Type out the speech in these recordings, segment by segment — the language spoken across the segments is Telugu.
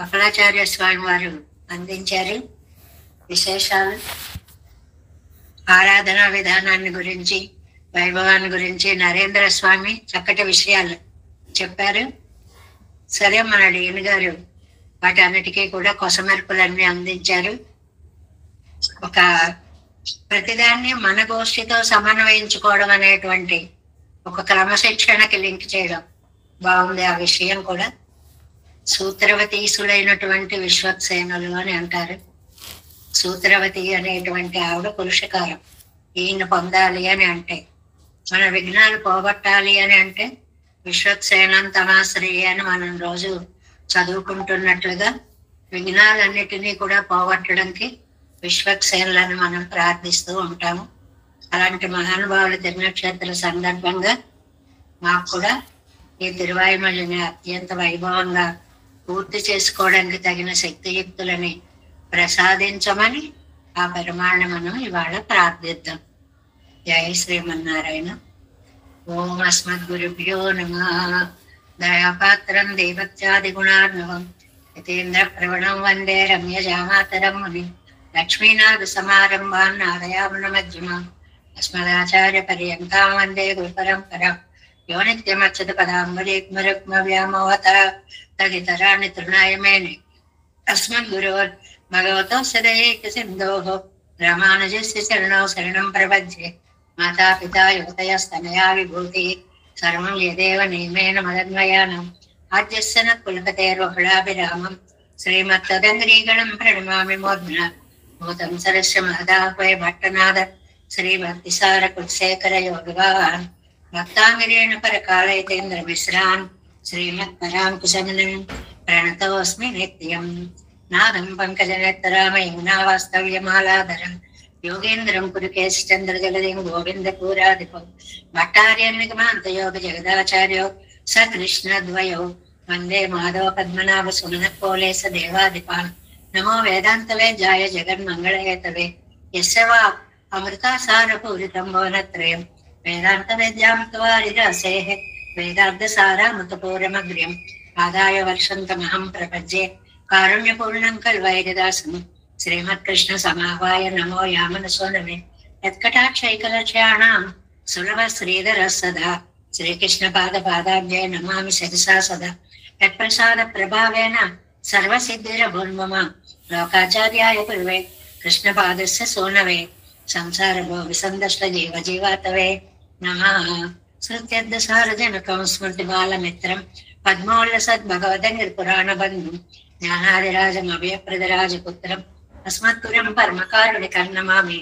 అప్పలాచార్య స్వామి వారు అందించారు. విశేషాలు, ఆరాధనా విధానాన్ని గురించి, వైభవాన్ని గురించి నరేంద్ర స్వామి చక్కటి విషయాలు చెప్పారు. సరే, మన డీన్ గారు వాటన్నిటికీ కూడా కొసమెరుపులన్నీ అందించారు. ఒక ప్రతిదాన్ని మన గోష్ఠితో సమన్వయించుకోవడం అనేటువంటి ఒక క్రమశిక్షణకి లింక్ చేయడం బాగుంది. ఆ విషయం కూడా సూత్రవతీసులైనటువంటి విశ్వక్సేనులు అని అంటారు. సూత్రవతి అనేటువంటి ఆవిడ పురుషకారం. ఈయన పొందాలి అని అంటే, మన విఘ్నాలు పోగొట్టాలి అని అంటే విశ్వక్సేనం తమాశ్రీ అని మనం రోజు చదువుకుంటున్నట్లుగా విఘ్నాలన్నిటినీ కూడా పోగొట్టడానికి విశ్వక్సేనులను మనం ప్రార్థిస్తూ ఉంటాము. అలాంటి మహానుభావుల దినక్షేత్ర సందర్భంగా మాకు కూడా ఈ తిరువాయుమల్లిని అత్యంత వైభవంగా పూర్తి చేసుకోవడానికి తగిన శక్తియుక్తులని ప్రసాదించమని ఆ పెరుమాళ్ళని మనం ఇవాళ ప్రార్థిద్దాం. జై శ్రీమన్నారాయణ. ఓం అస్మద్గురుభ్యో నమః. దయాపాత్రం దేవత్యాది గుణార్ణవం యతీంద్ర ప్రవణం వందే రమ్యజామాతరం ముని లక్ష్మీనాథ సమారంభాన్ నాదయామున మధ్యమాం అస్మదాచార్య పర్యంతాం వందే గురు పరంపరాం యో నిత్యమచ్యుత పదాంబుజయుగ్మరుగ్మ వ్యామోహత తదితరాణి తృణాయమేనే అస్మద్గురోర్ భగవతోస్య దయైక సింధోః రామానుజస్య చరణౌ శరణం ప్రపద్యే. మాతాపితా యువతయస్తనయా విభూతి సర్వం యదేవ నియమేన మదన్వయానం ఆద్యస్య న కులపతేర్వకులాభిరామం శ్రీమత్తదంగ్రీగణం ప్రణమామి మోద్న భూతం సరస్య మహదాహ్వయ భట్టనాథ శ్రీభక్తిసార కులశేఖర యోగివాన్ భక్తాంగిరేణ పరకాలయతేంద్ర మిశ్రాన్ శ్రీమత్పరాంకుశమనం ప్రణతోస్మి నిత్యం. నాదం పంకజనేత్తరామయమునావాస్తవ్యమాలాధరం యోగేంద్రం పురుకేశచంద్రజలదిం గోవిందపూరాధిపం భట్టార్యనిగమాంతయోగ జగదాచార్యో సకృష్ణద్వయో వందే మాధవ పద్మనాభ సుమనపోలేశ దేవాధిపాన్. నమో వేదాంతవేద్యాయ జగన్మంగళహేతవే యస్య వా అమృతాసారపూరితం భువనత్రయం వేదాంత వేద్యామృతవారిరాసేః వేదార్థసారామృతపూరమగ్ర్యం ఆదాయ వర్షంతమహం ప్రపద్యే కారుణ్యపూర్ణం కల్వైరదాసం శ్రీమత్కృష్ణ సమాహ్వాయ నమో యామనసోనమే యత్కటాక్షైకలక్ష్యాణాం సులభ శ్రీధర సదా శ్రీకృష్ణ పాదాబ్జే నమామి శిరసా సదా యత్ప్రసాద ప్రభావేన సర్వసిద్ధిరభూన్మమ లోకాచార్యాయ పూర్వే కృష్ణపాదస్య సోనవే సంసారభో విసందష్ట జీవజీవాతవే నమః. శృత్యర్థసారజనకం స్మృతి బాలమిత్రం పద్మోల్లసద్భగవదంగిరిపురాణబంధుం జ్ఞానాదిరాజం అభయప్రదరాజపుత్రం అస్మత్పురం పరమకారుణికం నమామి.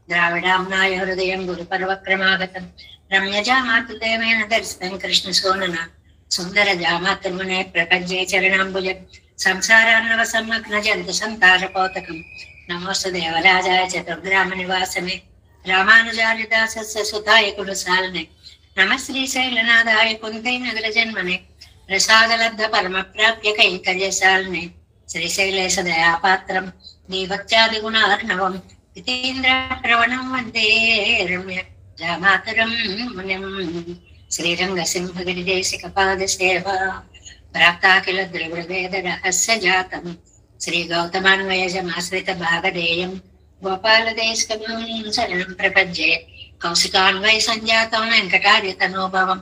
ద్రావిడాంనాయ హృదయం గురుపర్వక్రమాగతం రమ్యజామాతృదేవేన దర్శనం కృష్ణ సోనన సుందర జామాతృమునే ప్రపంచే చరణాంబుజ సంసారాన్నవ సమ్మగ్న జంతు సంతారపోతకం నమోస్తు దేవరాజాయ చతుర్గ్రామ నివాసమే రామానుజారిదాసస్య సుతాయ కులసాలనే నమ శ్రీశైలనాథాయ కుంతై నగర జన్మనే ప్రసాదలబ్ధ పరమ ప్రాప్య కైంకర్యశాలినే శ్రీశైలేశ దయాపాత్రం దీభక్త్యాది గుణార్ణవం యతీంద్ర ప్రవణం వందే రమ్య జామాతరం మునిం. శ్రీరంగ సింహగిరిదేశిక పాద సేవా ప్రాప్తాఖిల ద్రవిడ రహస్య జాతం శ్రీ గౌతమాన్వయజమాశ్రిత భాగధేయం గోపాలదేశకం శరణం ప్రపద్యే కౌశికాన్వయ సంజాతం వెంకటార్యతనోభవం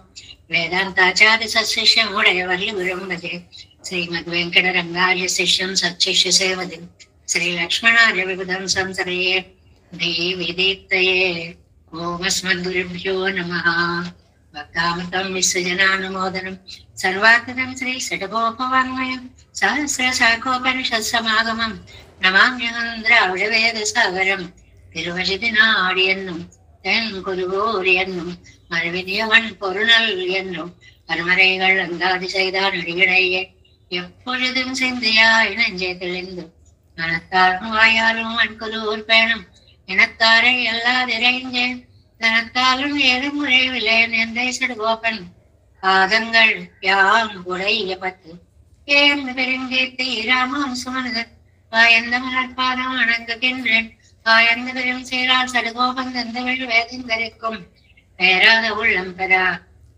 వేదాంతాచార్య సశిష్యం ఉడయవర్లి గురం భజే శ్రీమద్వెంకట రంగార్య శిష్యం సచ్చిష్య సేవదిం శ్రీ లక్ష్మణార్య విబుధం సంసరయే దేవిదీప్తయే. ఓం అస్మద్గురుభ్యో నమః. భక్తామృతం విశ్వజనానుమోదనం సర్వాత్మనం శ్రీ షటకోపవాన్మయం సహస్ర శాఖోపనిషత్ సమాగమం నమామ్యహం ద్రావిడవేద సాగరం తిరువజిది నాడియన్నం தென்குருவோர் என்னும் மறுவிதியவன் பொருணல் என்னும் பரமரைகள் அங்காதி செய்தான் அடிகளையே எப்பொழுதும் சிந்தையாய் நெஞ்சே தெளிந்து மனத்தாலும் வாயாலும் அன்குருவோர் பேணும் இனத்தாரை எல்லாதிரைஞ்சேன் தனத்தாலும் ஏழு முறைவில்லேன் எந்தை சடுகோப்பன் பாதங்கள் யாம் உடைய பத்து ஏன் பெருங்கீர்த்தி ராமான் சுமனது வாயந்த மலர்பாதம் வணங்குகின்றேன் ஆயந்த பெரும் சீரால் சடுகோபன் தந்தவள் வேதந்தரிக்கும் பேராத உள்ளம் பெறா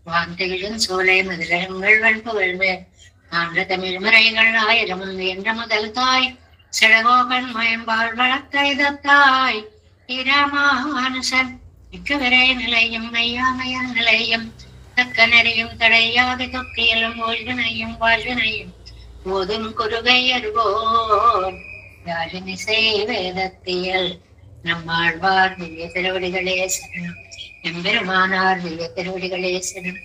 வாந்தையிலும் சோலை முதலங்கள் வன்புகழ்மே ஆன்றதமிழ்மறைகள் ஆயிரமும் என்ற முதல் தாய் சிறகோகன் மயம்பால் வளர்த்தை தத்தாய் இராமானுசன் மிக்கவரே நிலையும் மெய்யாமைய நிலையும் தக்க நெறியும் தடையாக தொக்கியலும் ஓய்வினையும் வாழ்வினையும் போதும் குருகை அருவோன் யாழினிசை வேதத்தியல் நம்மாழ்வார் திவ்ய திருவடிகளே சரணம். எம்பெருமானார் திவ்ய திருவடிகளே சரணம்.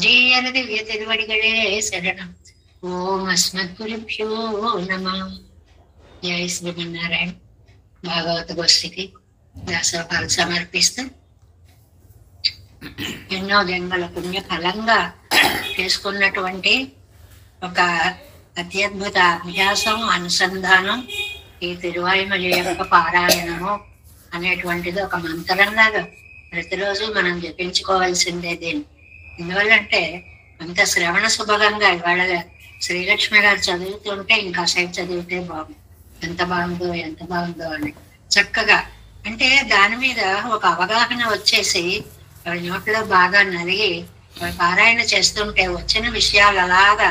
ஜீயர் திவ்ய திருவடிகளே శరణం. ఓం అస్మద్గురుభ్యో నమః. జై శ్రీమన్నారాయణ. భాగవత గోష్ఠికి దాసోపాలు సమర్పిస్తూ ఎన్నో జన్మల పుణ్య ఫలంగా చేసుకున్నటువంటి ఒక అత్యద్భుత అభ్యాసం, అనుసంధానం ఈ తిరువాయుమలి యొక్క పారాయణము అనేటువంటిది ఒక మంత్రంలాగా ప్రతిరోజు మనం జపించుకోవాల్సిందే. దీన్ని ఎందువల్లంటే అంత శ్రవణ శుభంగా ఇవాళ శ్రీలక్ష్మి గారు చదువుతుంటే ఇంకా సేపు చదివితే బాగుంది, ఎంత బాగుందో అని చక్కగా, అంటే దాని మీద ఒక అవగాహన వచ్చేసి నోట్లో బాగా నలిగి పారాయణ చేస్తుంటే వచ్చిన విషయాలు అలాగా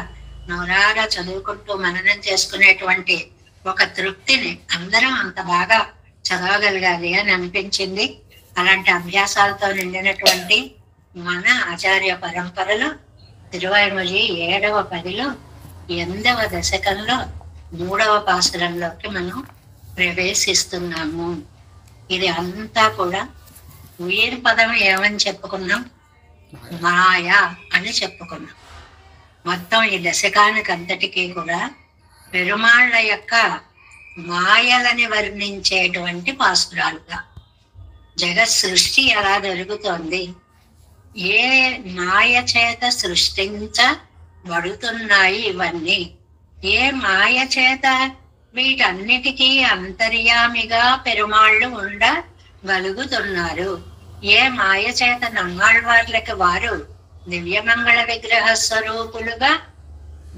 నోరాగా చదువుకుంటూ మననం చేసుకునేటువంటి ఒక తృప్తిని అందరం అంత బాగా చదవగలగాలి అని అనిపించింది. అలాంటి అభ్యాసాలతో నిండినటువంటి మన ఆచార్య పరంపరలో తిరువాయుమలి 7వ పదిలో 8వ దశకంలో 3వ పాసురంలోకి మనం ప్రవేశిస్తున్నాము. ఇది అంతా కూడా ఉయిర్ పదం ఏమని చెప్పుకున్నాం? మాయ అని చెప్పుకున్నాం. మొత్తం ఈ దశకానికి అంతటికీ కూడా పెరుమాళ్ళ యొక్క మాయలని వర్ణించేటువంటి పాసురాలుగా జగత్ సృష్టి ఎలా జరుగుతోంది, ఏ మాయ చేత సృష్టించబడుతున్నాయి ఇవన్నీ, ఏ మాయ చేత వీటన్నిటికీ అంతర్యామిగా పెరుమాళ్ళు ఉండగలుగుతున్నారు, ఏ మాయ చేత నమ్మాళ్ళవార్లకి వారు దివ్యమంగళ విగ్రహ స్వరూపులుగా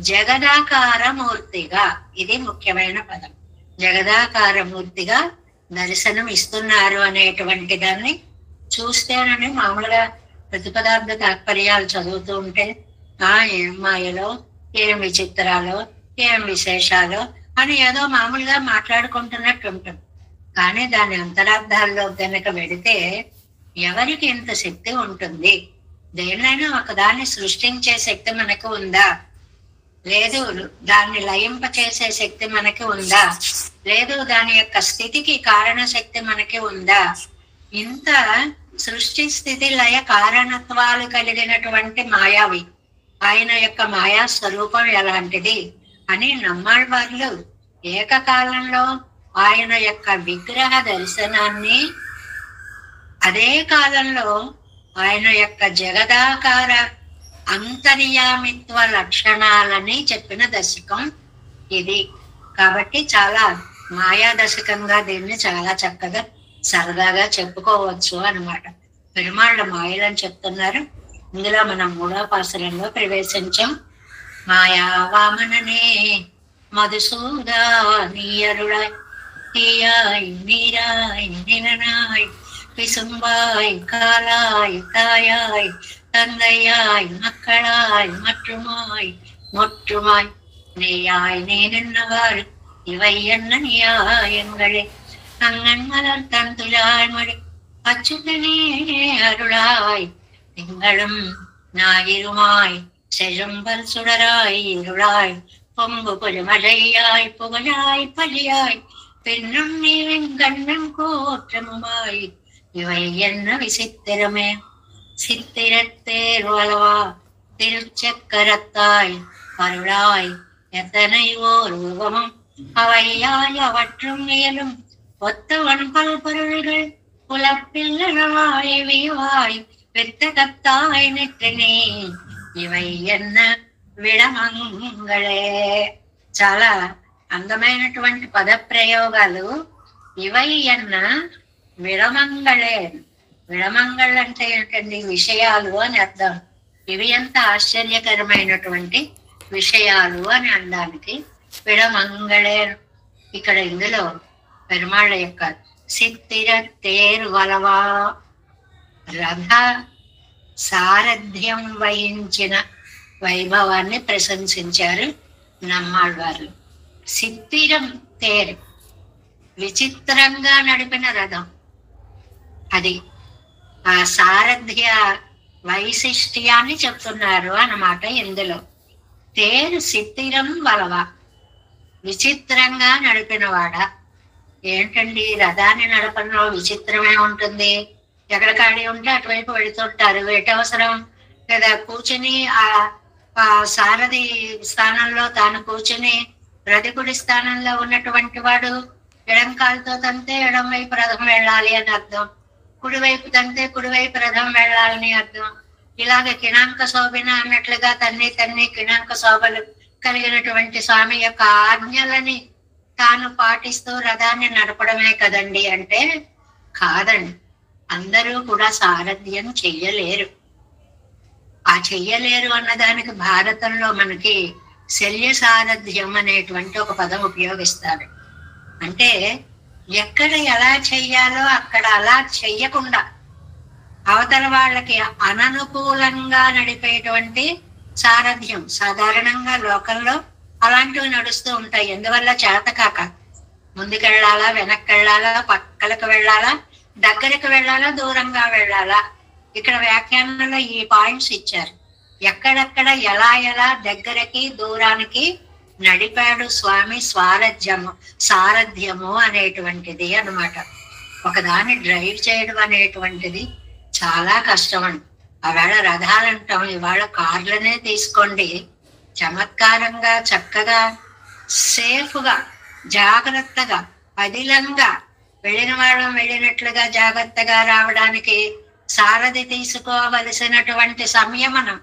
జగదాకార మూర్తిగా, ఇది ముఖ్యమైన పదం, జగదాకార మూర్తిగా దర్శనం ఇస్తున్నారు అనేటువంటి దాన్ని చూస్తేనని మామూలుగా ప్రతిపదార్థ తాత్పర్యాలు చదువుతూ ఉంటే ఏం మాయలో, ఏం విచిత్రాలో, ఏం విశేషాలో అని ఏదో మామూలుగా మాట్లాడుకుంటున్నట్టు ఉంటుంది. కానీ దాని అంతరార్థాల్లో కనుక వెడితే ఎవరికి ఇంత శక్తి ఉంటుంది? దేన్నైనా ఒకదాన్ని సృష్టించే శక్తి మనకు ఉందా? లేదు. దాన్ని లయింప చేసే శక్తి మనకి ఉందా? లేదు. దాని యొక్క స్థితికి కారణ శక్తి మనకి ఉందా? ఇంత సృష్టి స్థితి లయ కారణత్వాలు కలిగినటువంటి మాయావి ఆయన యొక్క మాయా స్వరూపం ఎలాంటిది అని నమ్మాళ్ళవార్లు ఏకకాలంలో ఆయన యొక్క విగ్రహ దర్శనాన్ని, అదే కాలంలో ఆయన యొక్క జగదాకార అంతర్యామిత్వ లక్షణాలని చెప్పిన దశకం ఇది. కాబట్టి చాలా మాయా దశకంగా దీన్ని చాలా చక్కగా సరదాగా చెప్పుకోవచ్చు అన్నమాట. పెరుమాళ్ళ మాయలని చెప్తున్నారు. ఇందులో మనం 3వ పాసురంలో ప్రవేశించాం. మాయా వామననే మధుసూదనీయరుడాయ్ తీయాయ్ నీరాయ్ నిలనాయ్ விசும்பாய் காலாய் தாயாய் தந்தையாய் மக்களாய் மற்றுமாய் நீயாய் நீ நின்றவாறு இவை என்ன நியாயங்களே அங்கன் மலர் தந்துழாய் மழை அச்சுதனே அருளாய் திங்களும் ஞாயிறுமாய் செழும்பல் சுடராய் இருளாய் பொங்கு பொழுமழையாய் புகழாய் பழியாய் பின்னும் நீ வெங்கண்ணன் கோற்றமுமாய் இவை என்ன விசித்திரமே சித்திரத்தேர் வளவா திருச்சக்கரத்தாய் அருளாய் எத்தனை ஓர் உருவமும் அவையாய் அவற்றும் இயலும் ஒத்தவன் பல் பொருள்கள் புலப்பில்லவாய் வீவாய் வித்தகத்தாய் நிற்றனே இவை என்ன విడమంగళే. చాలా అందమైనటువంటి పద ప్రయోగాలు. ఇవై అన్న విడమంగళే. విడమంగళ అంటే ఏంటండి? విషయాలు అని అర్థం. ఇవి ఎంత ఆశ్చర్యకరమైనటువంటి విషయాలు అని అనడానికి విడమంగళే. ఇక్కడ ఇందులో పెరుమాళ్ళ యొక్క సిత్తిర తేరు వలవా రథ సారథ్యం వహించిన వైభవాన్ని ప్రశంసించారు నమ్మాళ్వారు. సిత్తిరం తేరు, విచిత్రంగా నడిపిన రథం. అది ఆ సారథ్య వైశిష్ట్యాన్ని చెప్తున్నారు అన్నమాట ఇందులో. తేరు సిత్తిరం వలవ, విచిత్రంగా నడిపినవాడ. ఏంటండి రథాన్ని నడపడంలో విచిత్రమే ఉంటుంది? ఎక్కడ ఖాళీ ఉంటే అటువైపు వెళుతుంటారు, ఎటవసరం లేదా కూర్చుని ఆ సారథి స్థానంలో తాను కూర్చుని రథకుడి స్థానంలో ఉన్నటువంటి వాడు ఎడంకాలతో తంతే ఎడం వైపు రథం వెళ్ళాలి అని అర్థం, కుడివైపు తంతే కుడివైపు రథం వెళ్ళాలని అర్థం. ఇలాగ కిణాంక శోభన అన్నట్లుగా తన్ని కిణాంక శోభలు కలిగినటువంటి స్వామి యొక్క ఆజ్ఞలని తాను పాటిస్తూ రథాన్ని నడపడమే కదండి అంటే కాదండి. అందరూ కూడా సారథ్యం చెయ్యలేరు. ఆ చెయ్యలేరు అన్నదానికి భారతంలో మనకి శల్య సారథ్యం అనేటువంటి ఒక పదం ఉపయోగిస్తారు. అంటే ఎక్కడ ఎలా చెయ్యాలో అక్కడ అలా చెయ్యకుండా అవతల వాళ్ళకి అననుకూలంగా నడిపేటువంటి సారథ్యం. సాధారణంగా లోకంలో అలాంటివి నడుస్తూ ఉంటాయి. ఎందువల్ల చేతకాక ముందుకెళ్ళాలా, వెనక్కి వెళ్ళాలా, పక్కలకు వెళ్ళాలా, దగ్గరికి వెళ్ళాలా, దూరంగా వెళ్ళాలా. ఇక్కడ వ్యాఖ్యానంలో ఈ పాయింట్స్ ఇచ్చారు. ఎక్కడెక్కడ ఎలా ఎలా దగ్గరికి దూరానికి నడిపాడు స్వామి సారథ్యము అనేటువంటిది అన్నమాట. ఒకదాన్ని డ్రైవ్ చేయడం అనేటువంటిది చాలా కష్టం అండి. ఆవేళ రథాలంటాం, ఇవాళ కార్లనే తీసుకోండి. చమత్కారంగా చక్కగా సేఫ్గా జాగ్రత్తగా పదిలంగా వెళ్ళిన వాళ్ళం వెళ్ళినట్లుగా జాగ్రత్తగా రావడానికి సారథి తీసుకోవలసినటువంటి సంయమనం,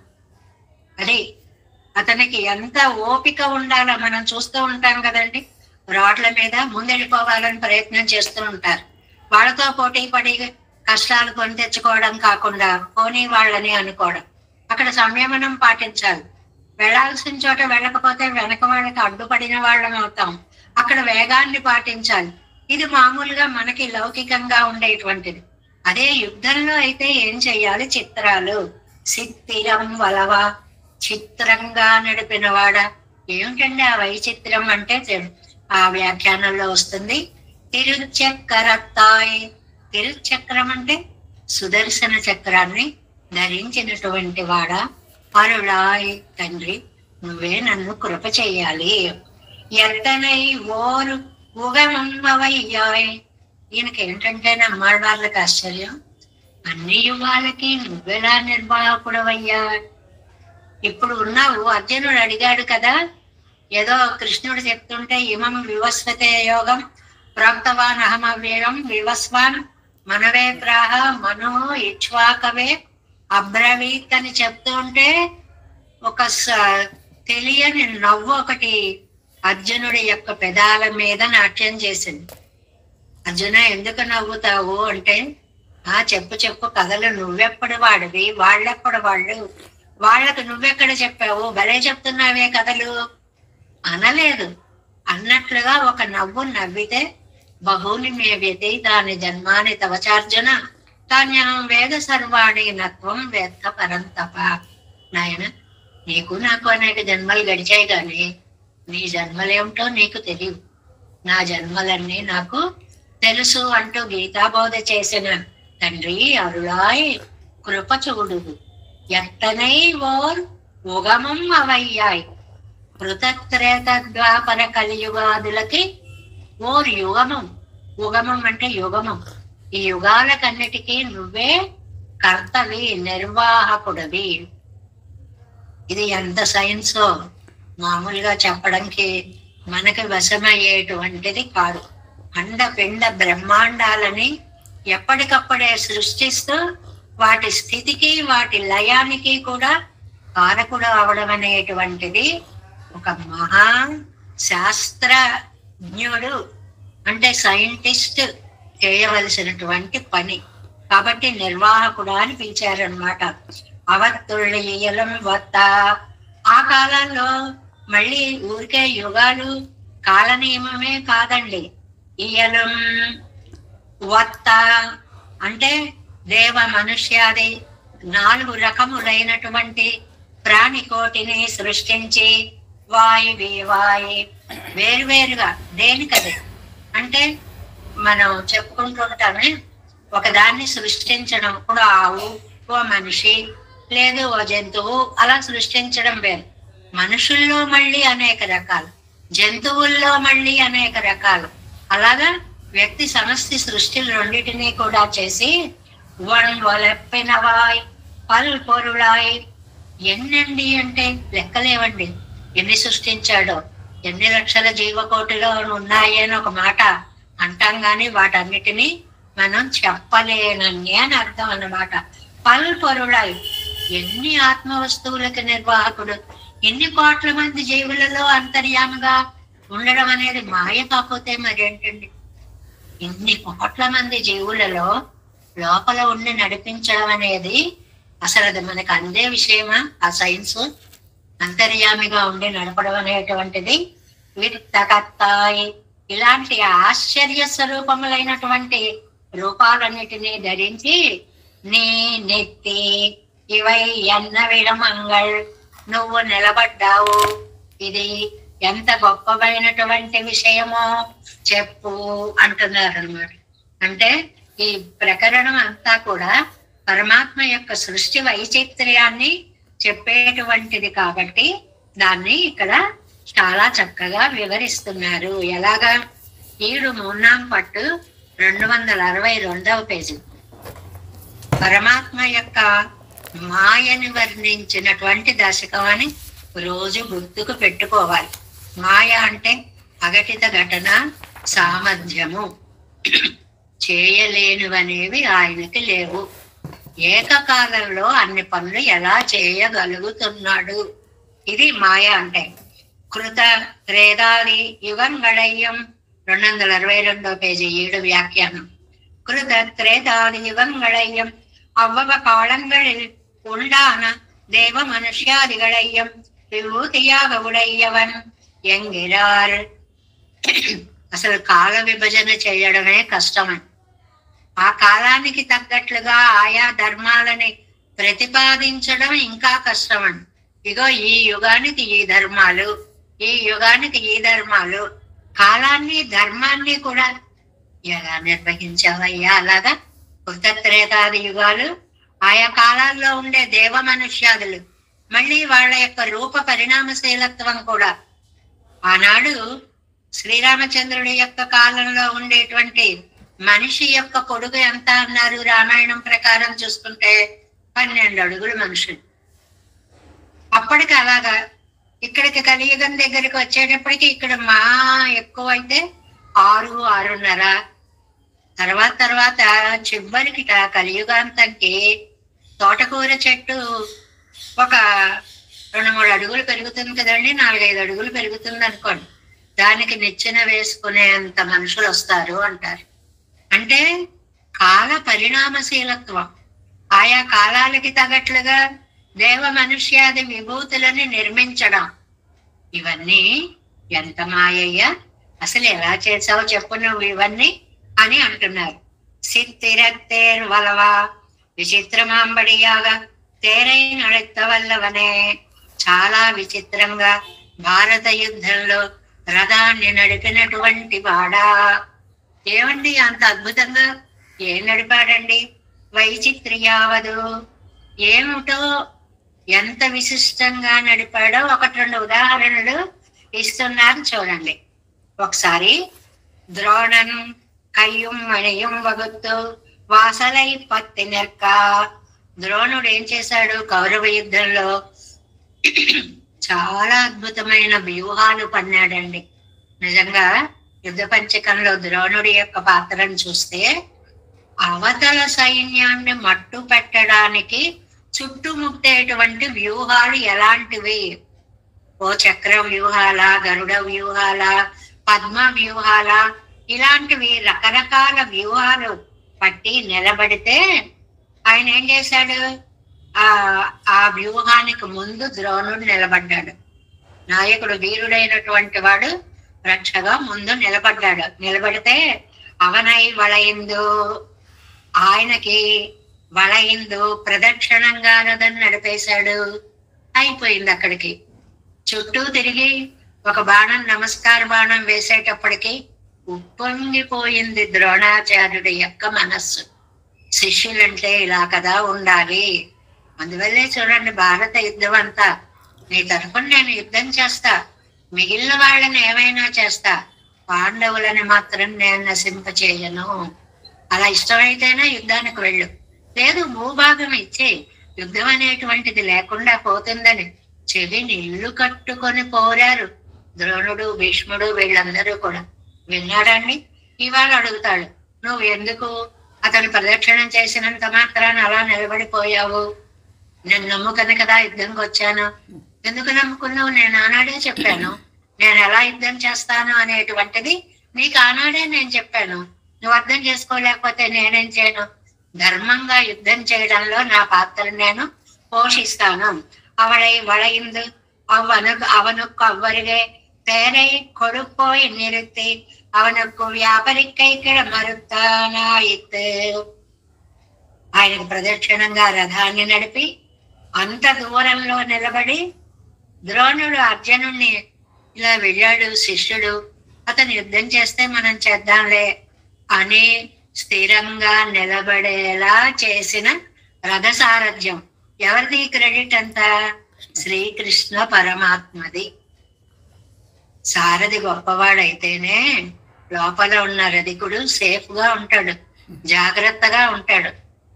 అది అతనికి ఎంత ఓపిక ఉండాలో మనం చూస్తూ ఉంటాం కదండి. రోడ్ల మీద ముందెళ్ళిపోవాలని ప్రయత్నం చేస్తూ ఉంటారు. వాళ్ళతో పోటీ పడి కష్టాలు కొని తెచ్చుకోవడం కాకుండా పోనీ వాళ్ళని అనుకోవడం. అక్కడ సంయమనం పాటించాలి. వెళ్లాల్సిన చోట వెళ్ళకపోతే వెనక వాళ్ళకి అడ్డుపడిన వాళ్ళం అవుతాం. అక్కడ వేగాన్ని పాటించాలి. ఇది మామూలుగా మనకి లౌకికంగా ఉండేటువంటిది. అదే యుద్ధంలో అయితే ఏం చెయ్యాలి? చిత్రాలు. సిత్తిరం వలవ, చిత్రంగా నడిపినవాడ. ఏమిటండి ఆ వైచిత్రం అంటే ఆ వ్యాఖ్యానంలో వస్తుంది. తిరుచక్రతాయ్. తిరుచక్రం అంటే సుదర్శన చక్రాన్ని ధరించినటువంటి వాడ. అరుళాయ్, తండ్రి నువ్వే నన్ను కృప చెయ్యాలి. ఎత్తనై ఓరు ఉగమమ్మవయ్యాయ్. ఈయనకి ఏంటంటే నమ్మాడు వాళ్ళకి ఆశ్చర్యం. అన్ని యుగాలకి నువ్వెలా నిర్వాహకుడవయ్యా? ఇప్పుడు ఉన్నావు. అర్జునుడు అడిగాడు కదా, ఏదో కృష్ణుడు చెప్తుంటే ఇమం వివస్వతే యోగం ప్రోక్తవాన్ అహమవ్యయం వివస్వాన్ మనవే ప్రాహ మనో ఇక్ష్వాకవే అబ్రవీత్ అని చెప్తూ ఉంటే ఒక తెలియని నవ్వు ఒకటి అర్జునుడి యొక్క పెదాల మీద నాట్యం చేసింది. అర్జున ఎందుకు నవ్వుతావు అంటే, చెప్పు కథలు నువ్వెప్పుడు వాడివి, వాళ్ళెప్పుడు వాళ్ళు, వాళ్ళకు నువ్వెక్కడ చెప్పావు, భలే చెప్తున్నావే కథలు అనలేదు. అన్నట్లుగా ఒక నవ్వు నవ్వితే బహుని మే వ్యతీతాని జన్మాని తవచార్జున తాన్యహం వేద సర్వాణి నత్వం వేత్త పరంతప. నాయన నీకు నాకు అనేక జన్మలు గడిచాయి గాని నీ జన్మలేమిటో నీకు తెలియదు, నా జన్మలన్నీ నాకు తెలుసు అంటూ గీతాబోధ చేసిన తండ్రి అరుళాయ్ కృప చూడు. ఎత్తనై ఓర్ ఉగమం అవయ్యాయ్. కృతత్రేత Dwapara కలియుగాదులకి or యుగమం. ఉగమం అంటే యుగమం. ఈ యుగాలకన్నిటికీ నువ్వే కర్తవి, నిర్వాహకుడవి. ఇది ఎంత సైన్సో మామూలుగా చెప్పడానికి మనకి వశమయ్యేటువంటిది కాదు. అండపిండ బ్రహ్మాండాలని ఎప్పటికప్పుడే సృష్టిస్తూ వాటి స్థితికి వాటి లయానికి కూడా కారకుడు అవడం అనేటువంటిది ఒక మహా శాస్త్రజ్ఞుడు అంటే సైంటిస్ట్ చేయవలసినటువంటి పని. కాబట్టి నిర్వాహకుడు అని పిలిచారనమాట. అవత్తుళ్ళం వత్త. ఆ కాలంలో మళ్ళీ ఊరికే యుగాలు కాల నియమమే కాదండి. ఇయలం వత్త అంటే దేవ మనుష్యాది 4 రకములైనటువంటి ప్రాణికోటిని సృష్టించి వాయి వేరువేరుగా దేనికదే అంటే మనం చెప్పుకుంటుంటామే ఒకదాన్ని సృష్టించడం. ఇప్పుడు ఆవు, ఓ మనిషి, లేదు ఓ జంతువు, అలా సృష్టించడం వేరు. మనుషుల్లో మళ్ళీ అనేక రకాలు, జంతువుల్లో మళ్ళీ అనేక రకాలు. అలాగా వ్యక్తి సమష్టి సృష్టిలు రెండింటినీ కూడా చేసి వలెప్పినవాయ్ పల్ పొరుళాయ్. ఎన్నండి అంటే లెక్కలేవండి, ఎన్ని సృష్టించాడో. ఎన్ని లక్షల జీవకోటిలో ఉన్నాయి అని ఒక మాట అంటాం కానీ వాటన్నిటినీ మనం చెప్పలేనని అని అర్థం అన్నమాట. పల్ పొరుళాయ్, ఎన్ని ఆత్మ వస్తువులకి నిర్వాహకుడు, ఎన్ని కోట్ల మంది జీవులలో అంతర్యాముగా ఉండడం అనేది మాయ కాకపోతే మరేంటండి? ఇన్ని కోట్ల మంది జీవులలో లోపల ఉండి నడిపించడం అనేది అసలు అది మనకు అందే విషయమా? ఆ సైన్స్ అంతర్యామిగా ఉండి నడపడం అనేటువంటిది విత్తకత్తాయి. ఇలాంటి ఆశ్చర్య స్వరూపములైనటువంటి రూపాలన్నిటినీ ధరించి నీ నెత్తి ఇవై ఎన్న విడమంగళ్, నువ్వు నిలబడ్డావు, ఇది ఎంత గొప్పమైనటువంటి విషయమో చెప్పు అంటున్నారు అన్నమాట. అంటే ఈ ప్రకరణం అంతా కూడా పరమాత్మ యొక్క సృష్టి వైచిత్ర్యాన్ని చెప్పేటువంటిది కాబట్టి దాన్ని ఇక్కడ చాలా చక్కగా వివరిస్తున్నారు. ఎలాగా? 7 పట్టు 262వ పేజీ. పరమాత్మ యొక్క మాయని వర్ణించినటువంటి దశకం అని రోజు గుర్తుకు పెట్టుకోవాలి. మాయ అంటే అఘటిత ఘటన, సామర్థ్యము, చేయలేనివనేవి ఆయనకి లేవు. ఏకకాలంలో అన్ని పనులు ఎలా చేయగలుగుతున్నాడు, ఇది మాయ అంటే. కృత త్రేదాది యుగంగళయ్యం 262వ పేజీ 7 వ్యాఖ్యానం. కృత త్రేదాది யுகங்களையும் அவ்வவ காலங்களில் உண்டான தேவ மனுஷ்யாதிகளையும் విభూతిயாக ఉడయ్యవన్ ఎంగిరార్. అసలు కాల విభజన చేయడమే కష్టమని, ఆ కాలానికి తగ్గట్లుగా ఆయా ధర్మాలని ప్రతిపాదించడం ఇంకా కష్టమని. ఇగో ఈ యుగానికి ఈ ధర్మాలు, ఈ యుగానికి ఈ ధర్మాలు, కాలాన్ని ధర్మాన్ని కూడా ఎలా నిర్వహించావయ్యా? అలాగా కృతత్రేతాది యుగాలు, ఆయా కాలాల్లో ఉండే దేవ మనుష్యాదులు, మళ్ళీ వాళ్ళ యొక్క రూప పరిణామశీలత్వం కూడా. ఆనాడు శ్రీరామచంద్రుడి యొక్క కాలంలో ఉండేటువంటి మనిషి యొక్క పొడుగు ఎంత అన్నారు? రామాయణం ప్రకారం చూసుకుంటే 12 అడుగులు మనుషులు. అప్పటికి అలాగా ఇక్కడికి కలియుగం దగ్గరికి వచ్చేటప్పటికి ఇక్కడ మా ఎక్కువ అయితే 6, 6.5. తర్వాత చివరికి కలియుగాంతంకి తోటకూర చెట్టు ఒక 2-3 అడుగులు పెరుగుతుంది కదండి, 4-5 అడుగులు పెరుగుతుంది అనుకోండి. దానికి నిచ్చెన వేసుకునేంత మనుషులు వస్తారు అంటారు. అంటే కాల పరిణామశీలత్వం, ఆయా కాలాలకి తగట్లుగా దేవ మనుష్యాది విభూతులని నిర్మించడం, ఇవన్నీ ఎంత మాయయ్యా, అసలు ఎలా చేసావు చెప్పు నువ్వు ఇవన్నీ అని అంటున్నారు. సిత్తిరత్తేర్ వలవా విచిత్రమాంబడియాగా తేరై నడెత్తవల్లవనే. చాలా విచిత్రంగా భారత యుద్ధంలో రథాన్ని నడిపినటువంటి వాడా. ఏమండి అంత అద్భుతంగా ఏం నడిపాడండి? వైచిత్ర్యావదు, ఏమిటో ఎంత విశిష్టంగా నడిపాడో 1-2 ఉదాహరణలు ఇస్తున్నారు చూడండి. ఒకసారి ద్రోణన్ కయ్యం మణియం వగుత్తు వాసలై పత్తి నెక్క. ద్రోణుడు ఏం చేశాడు? కౌరవ యుద్ధంలో చాలా అద్భుతమైన వ్యూహాలు పన్నాడండి. నిజంగా యుద్ధ పంచకంలో ద్రోణుడి యొక్క పాత్రను చూస్తే అవతల సైన్యాన్ని మట్టు పెట్టడానికి చుట్టుముట్టేటువంటి వ్యూహాలు ఎలాంటివి? ఓ చక్ర వ్యూహాల, గరుడ వ్యూహాల, పద్మ వ్యూహాల, ఇలాంటివి రకరకాల వ్యూహాలు పట్టి నిలబడితే ఆయన ఏం చేశాడు? ఆ వ్యూహానికి ముందు ద్రోణుడు నిలబడ్డాడు. నాయకుడు, వీరుడైనటువంటి వాడు రక్షగా ముందు నిలబడ్డాడు. నిలబడితే అవనై వళయిందు, ఆయనకి వళయిందు ప్రదక్షిణంగా రథం నడిపేశాడు. అయిపోయింది. అక్కడికి చుట్టూ తిరిగి ఒక బాణం, నమస్కార బాణం వేసేటప్పటికి ఉప్పొంగిపోయింది ద్రోణాచార్యుడి యొక్క మనస్సు. శిష్యులంటే ఇలా కదా ఉండాలి. అందువల్లే చూడండి, భారత యుద్ధం అంతా నీ తరఫున నేను యుద్ధం చేస్తా, మిగిలిన వాళ్ళని ఏమైనా చేస్తా, పాండవులని మాత్రం నేను నశింపచేయను. అలా ఇష్టమైతేనే యుద్ధానికి వెళ్ళు, లేదు భూభాగం ఇచ్చే, యుద్ధం అనేటువంటిది లేకుండా పోతుందని చెవి నీళ్లు కట్టుకొని పోరారు ద్రోణుడు, భీష్ముడు, వీళ్ళందరూ కూడా. విన్నాడండి? ఇవాళ అడుగుతాడు, నువ్వు ఎందుకు అతను ప్రదక్షిణం చేసినంత మాత్రాన అలా నిలబడిపోయావు? నేను నమ్ముకని కదా యుద్ధంకి వచ్చాను. ఎందుకు నమ్ముకున్నావు? నేను ఆనాడే చెప్పాను నేను ఎలా యుద్ధం చేస్తాను అనేటువంటిది. నీకు ఆనాడే నేను చెప్పాను. నువ్వు అర్థం చేసుకోలేకపోతే నేనేం చేయను? ధర్మంగా యుద్ధం చేయడంలో నా పాత్రను నేను పోషిస్తాను. அவளை வளைந்து அவனுக்கு அவ்வருகே தேரை கொடுப்போய் நிறுத்தி அவனுக்கு వ్యాపరికై మరుతానాయిత్. ఆయనకు ప్రదక్షిణంగా రథాన్ని నడిపి అంత దూరంలో నిలబడి ద్రోణుడు అర్జునుణ్ణి ఇలా వెళ్ళాడు, శిష్యుడు అతను యుద్ధం చేస్తే మనం చేద్దాంలే అని స్థిరంగా నిలబడేలా చేసిన రథసారథ్యం ఎవరిది క్రెడిట్ అంతా? శ్రీకృష్ణ పరమాత్మది. సారథి గొప్పవాడైతేనే లోపల ఉన్న రధికుడు సేఫ్ గా ఉంటాడు, జాగ్రత్తగా ఉంటాడు.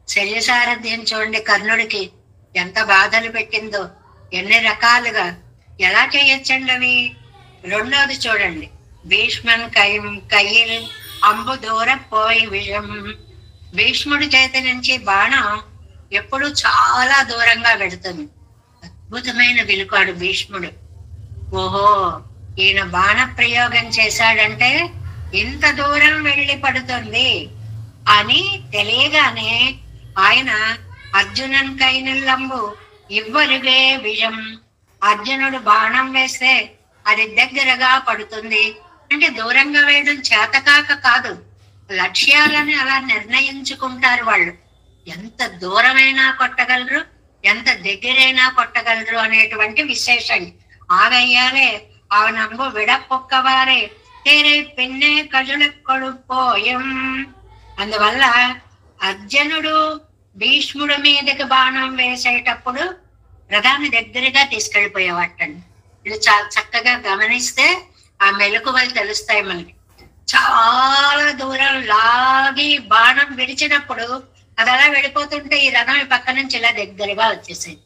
శల్య సారథ్యం చూడండి, కర్ణుడికి ఎంత బాధలు పెట్టిందో, ఎన్ని రకాలుగా ఎలా చేయొచ్చండి అవి. రెండోది చూడండి, భీష్మన్ కయ్యిల్ అంబు దూర పోయి విషం. భీష్ముడి చేతి నుంచి బాణం ఎప్పుడు చాలా దూరంగా పెడుతుంది. అద్భుతమైన విలుకాడు భీష్ముడు. ఓహో, ఈయన బాణ ప్రయోగం చేశాడంటే ఇంత దూరం వెళ్ళి పడుతుంది అని తెలియగానే ఆయన అర్జునన్ కైనల్లంబు ఇవ్వరుగే విషం. అర్జునుడు బాణం వేస్తే అది దగ్గరగా పడుతుంది అంటే దూరంగా వేయడం చేతకాక కాదు, లక్ష్యాలని అలా నిర్ణయించుకుంటారు వాళ్ళు. ఎంత దూరమైనా కొట్టగలరు, ఎంత దగ్గరైనా కొట్టగలరు అనేటువంటి విశేషం. ఆగయ్యాలే అవనంబు విడపొక్కవారే తేరే పిన్నే కజుల కొడుపోయం. అందువల్ల అర్జునుడు భీష్ముడి మీదకి బాణం వేసేటప్పుడు రథాన్ని దగ్గరగా తీసుకెళ్ళిపోయేవాటండి. ఇది చాలా చక్కగా గమనిస్తే ఆ మెలకువలు తెలుస్తాయి మనకి. చాలా దూరం లాగి బాణం విడిచినప్పుడు అది అలా వెళ్ళిపోతుంటే ఈ రథం ఈ పక్క నుంచి ఇలా దగ్గరగా వచ్చేసేది,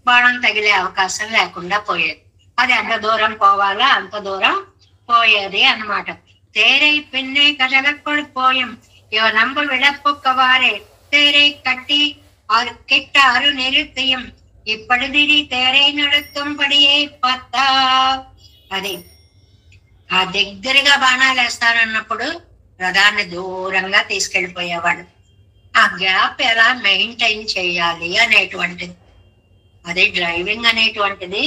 బాణం తగిలే అవకాశం లేకుండా పోయేది. అది ఎంత దూరం పోవాలా అంత దూరం పోయేది అన్నమాట. తేరై పిన్నే కజలప్పుడు పోయం ఇవ నంబు విడపొక్కవారే తేరై కట్టి ఆరు కిట్టారు నిరుత్యం ఇప్పటిది తేరై నడుత్తం పడియే పత్తా. అది ఆ దగ్గరగా బాణాలు వేస్తానన్నప్పుడు రథాన్ని దూరంగా తీసుకెళ్ళిపోయేవాడు. ఆ గ్యాప్ ఎలా మెయింటైన్ చేయాలి అనేటువంటిది, అదే డ్రైవింగ్ అనేటువంటిది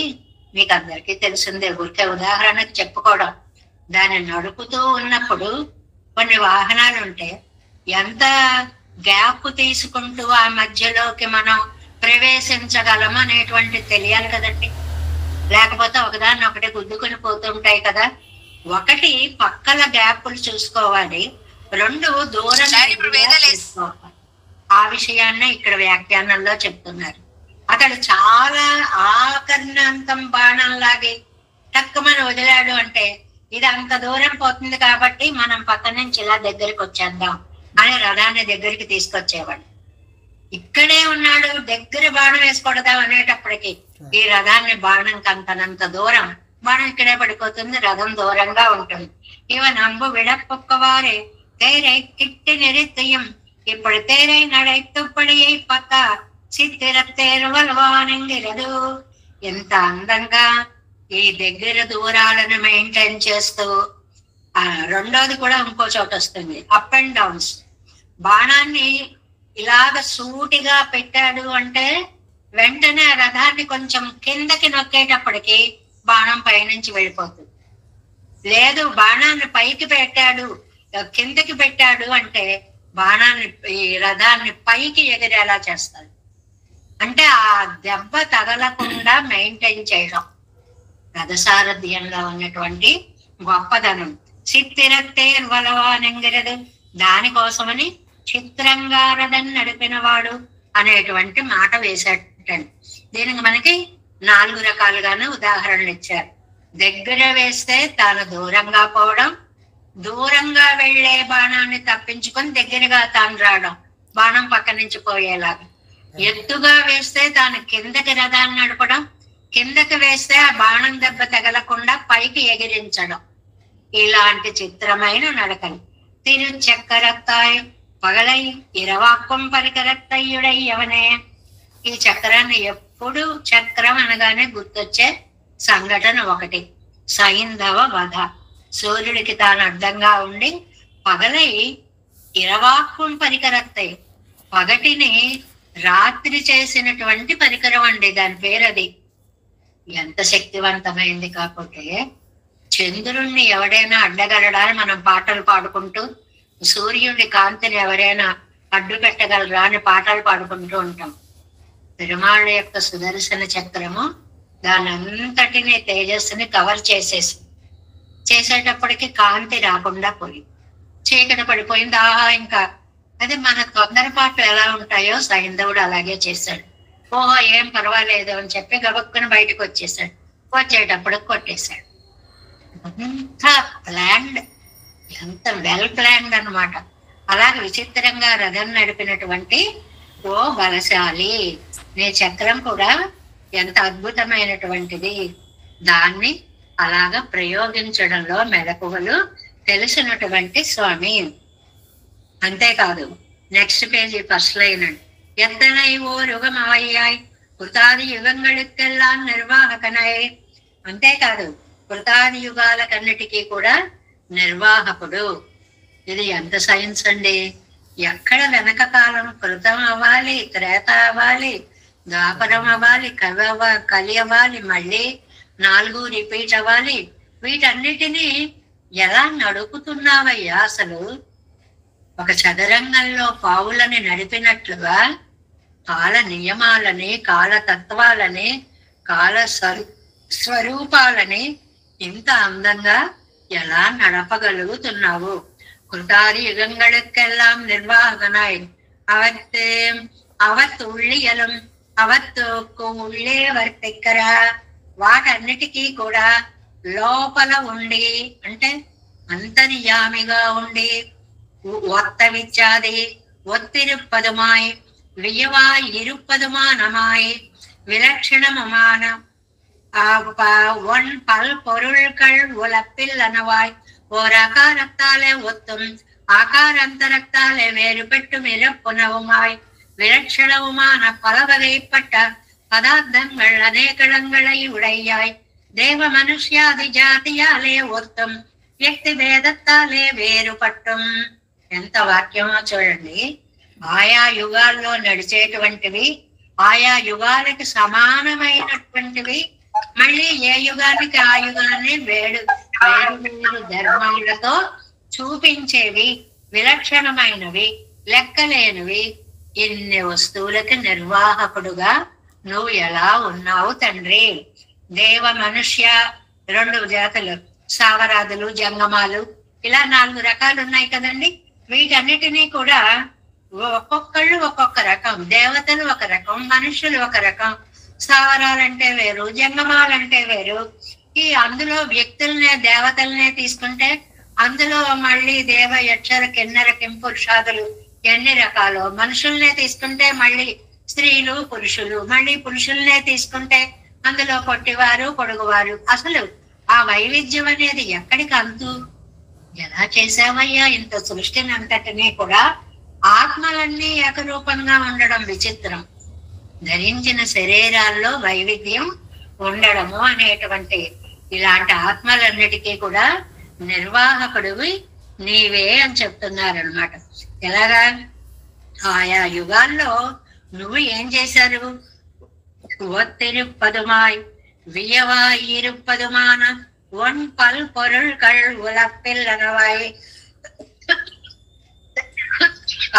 మీకు అందరికీ తెలిసిందే. ఊరికే ఉదాహరణకు చెప్పుకోవడం. దాన్ని నడుపుతూ ఉన్నప్పుడు కొన్ని వాహనాలు ఉంటే ఎంత గ్యాప్ తీసుకుంటూ ఆ మధ్యలోకి మనం ప్రవేశించగలం అనేటువంటిది తెలియాలి కదండి. లేకపోతే ఒకదాన్ని ఒకటి గుద్దుకుని పోతుంటాయి కదా. ఒకటి పక్కల గ్యాప్లు చూసుకోవాలి, రెండు దూరం చూసుకోవాలి. ఆ విషయాన్ని ఇక్కడ వ్యాఖ్యానంలో చెప్తున్నారు. అతడు చాలా ఆకర్ణాంతం బాణం లాగి తక్కువని వదిలాడు అంటే ఇది అంత దూరం పోతుంది కాబట్టి మనం పక్క నుంచి ఇలా దగ్గరికి వచ్చేద్దాం అని రథాన్ని దగ్గరికి తీసుకొచ్చేవాడు. ఇక్కడే ఉన్నాడు, దగ్గర బాణం వేసుకోడదాం అనేటప్పటికి ఈ రథాన్ని బాణం కంతనంత దూరం, బాణం ఇక్కడే పడిపోతుంది, రథం దూరంగా ఉంటుంది. ఇవ నంబు విడపొక్కవారే తేరై కిట్టి నిరుత్యం ఇప్పుడు తేరై నడైతుప్పడియై పక్క సిద్ధిరత్తేరువల్వానంగిరదు. ఎంత అందంగా ఈ దగ్గర దూరాలను మెయింటైన్ చేస్తూ. రెండోది కూడా ఇంకో చోట వస్తుంది, అప్ అండ్ డౌన్స్. బాణాన్ని ఇలాగ సూటిగా పెట్టాడు అంటే వెంటనే ఆ రథాన్ని కొంచెం కిందకి నొక్కేటప్పటికి బాణం పైనుంచి వెళ్ళిపోతుంది. లేదు బాణాన్ని పైకి పెట్టాడు కిందకి పెట్టాడు అంటే బాణాన్ని ఈ రథాన్ని పైకి ఎగిరేలా చేస్తాడు. అంటే ఆ దెబ్బ తగలకుండా మెయింటైన్ చేయడం రథసారథ్యంలో ఉన్నటువంటి గొప్పదనం. చిత్తిరక్తేర్ వలవానెంగిరదు, దానికోసమని చిత్రంగా రథం నడిపిన వాడు అనేటువంటి మాట వేసేటండి. దీనికి మనకి 4 రకాలుగాను ఉదాహరణలు ఇచ్చారు. దగ్గర వేస్తే తాను దూరంగా పోవడం, దూరంగా వెళ్లే బాణాన్ని తప్పించుకొని దగ్గరగా తాను రావడం, బాణం పక్క నుంచి పోయేలాగా. ఎత్తుగా వేస్తే తాను కిందకి రథాన్ని నడపడం, కిందకి వేస్తే ఆ బాణం దెబ్బ తగలకుండా పైకి ఎగిరించడం. ఇలాంటి చిత్రమైన నడకలు. తిరుచక్రతాయ్ పగలై ఇరవాక్కం పరికరత్తయ్యుడై ఎవనే. ఈ చక్రాన్ని ఎప్పుడు చక్రం అనగానే గుర్తొచ్చే సంఘటన ఒకటి, సైంధవ వధ. సూర్యుడికి తాను అడ్డంగా ఉండి పగలై ఇరవాక్కం పరికరత్తయ్య, పగటిని రాత్రి చేసినటువంటి పరికరం అండి, దాని పేరు అది. ఎంత శక్తివంతమైంది. కాకపోతే చంద్రుణ్ణి ఎవడైనా అడ్డగలడా అని మనం పాటలు పాడుకుంటూ, సూర్యుడి కాంతిని ఎవరైనా అడ్డు పెట్టగలరా అని పాటలు పాడుకుంటూ ఉంటాం. పెరుమాళ్ళ యొక్క సుదర్శన చక్రము దాని అంతటిని తేజస్సుని కవర్ చేసేటప్పటికి కాంతి రాకుండా పోయి చీకటి పడిపోయింది. ఇంకా అది మన తొందరపాటు ఎలా ఉంటాయో సైంధవుడు అలాగే చేశాడు. ఓహో ఏం పర్వాలేదు అని చెప్పి గబక్కున బయటకు వచ్చేసాడు. వచ్చేటప్పుడు కొట్టేశాడు. ఎంత ప్లాన్డ్, ఎంత వెల్ ప్లాన్డ్ అనమాట. అలాగే విచిత్రంగా రథం నడిపినటువంటి ఓ బలశాలి, నీ చక్రం కూడా ఎంత అద్భుతమైనటువంటిది. దాన్ని అలాగా ప్రయోగించడంలో మెలకువలు తెలిసినటువంటి స్వామి. అంతేకాదు, నెక్స్ట్ పేజీ ఫస్ట్ లైన్ అండి. ఎత్తనై ఓ యుగమవయ్యాయ్ కృతాది యుగంగళికెల్లా నిర్వాహకనై. అంతేకాదు, కృతాది యుగాలకన్నిటికీ కూడా నిర్వాహకుడు. ఇది ఎంత సైన్స్ అండి. ఎక్కడ వెనక కాలం కృతం అవ్వాలి, త్రేత అవ్వాలి, ద్వాపరం అవ్వాలి, కలి అవ్వాలి, మళ్ళీ 4 రిపీట్ అవ్వాలి. వీటన్నిటినీ ఎలా నడుపుతున్నావయ్యా అసలు? ఒక చదరంగంలో పావులని నడిపినట్లుగా కాల నియమాలని, కాల తత్వాలని, కాల స్వరూపాలని ఇంత అందంగా ఎలా నడపగలుగుతున్నావు? కృతాది యుగంగళకెల్లాం నిర్వాహకనాయ్ అవత్తుళ్ళియలం అవత్తుకు ఉళ్ళే వర్తిక్కరా. వాటన్నిటికీ కూడా లోపల ఉండి, అంటే అంతర్యామిగా ఉండి, ஒத்தவிச்சாதே ஒத்திருப்பதுமாய் வியவாய் இருப்பதுமானமாய் விலட்சணமான ஒன் பல் பொருள்கள் உலப்பில் அனவாய் ஓர் ஆகாரத்தாலே ஒத்தும் ஆகாராந்தரத்தாலே வேறுபட்டும் இறப்புணவுமாய் விலட்சணவுமான பல வகைப்பட்ட பதார்த்தங்கள் அநேகங்களை உடையாய் தேவ மனுஷ்யாதி ஜாதியாலே ஒத்தும் వ్యక్తి భేదత్తాలే వేరుపట్టం. ఎంత వాక్యమో చూడండి. ఆయా యుగాల్లో నడిచేటువంటివి, ఆయా యుగాలకి సమానమైనటువంటివి, మళ్ళీ ఏ యుగానికి ఆ యుగాన్ని వేరు వేరు ధర్మాలతో చూపించేవి, విలక్షణమైనవి, లెక్కలేనివి. ఇన్ని వస్తువులకి నిర్వాహకుడుగా నువ్వు ఎలా ఉన్నావు తండ్రి? దేవ మనుష్య 2 జాతులు, సావరాదులు, జంగమాలు, ఇలా 4 రకాలు ఉన్నాయి కదండి. వీటన్నిటినీ కూడా ఒక్కొక్కళ్ళు ఒక్కొక్క రకం. దేవతలు ఒక రకం, మనుషులు ఒక రకం. సావరాలంటే వేరు, జంగమాలంటే వేరు. అందులో వ్యక్తులనే, దేవతలనే తీసుకుంటే అందులో మళ్ళీ దేవ, యక్షర, కిన్నర, కింపురుషాదులు ఎన్ని రకాలు. మనుషుల్నే తీసుకుంటే మళ్ళీ స్త్రీలు, పురుషులు. మళ్ళీ పురుషుల్నే తీసుకుంటే అందులో పొట్టివారు, పొడుగువారు. అసలు ఆ వైవిధ్యం అనేది ఎక్కడికి అంతు? ఎలా చేసావయ్యా ఇంత సృష్టిని అంతటినీ కూడా? ఆత్మలన్నీ ఏకరూపంగా ఉండడం విచిత్రం, ధరించిన శరీరాల్లో వైవిధ్యం ఉండడము అనేటువంటి ఇలాంటి ఆత్మలన్నిటికీ కూడా నిర్వాహకుడివి నీవే అని చెప్తున్నారనమాట. ఎలాగా? ఆయా యుగాల్లో నువ్వు ఏం చేశారు? ஒத்திருப்பதுமாய் வியவாய் இருப்பதுமான ஒன் பல் பொருள்கள் உலப்பில் అనవాయి.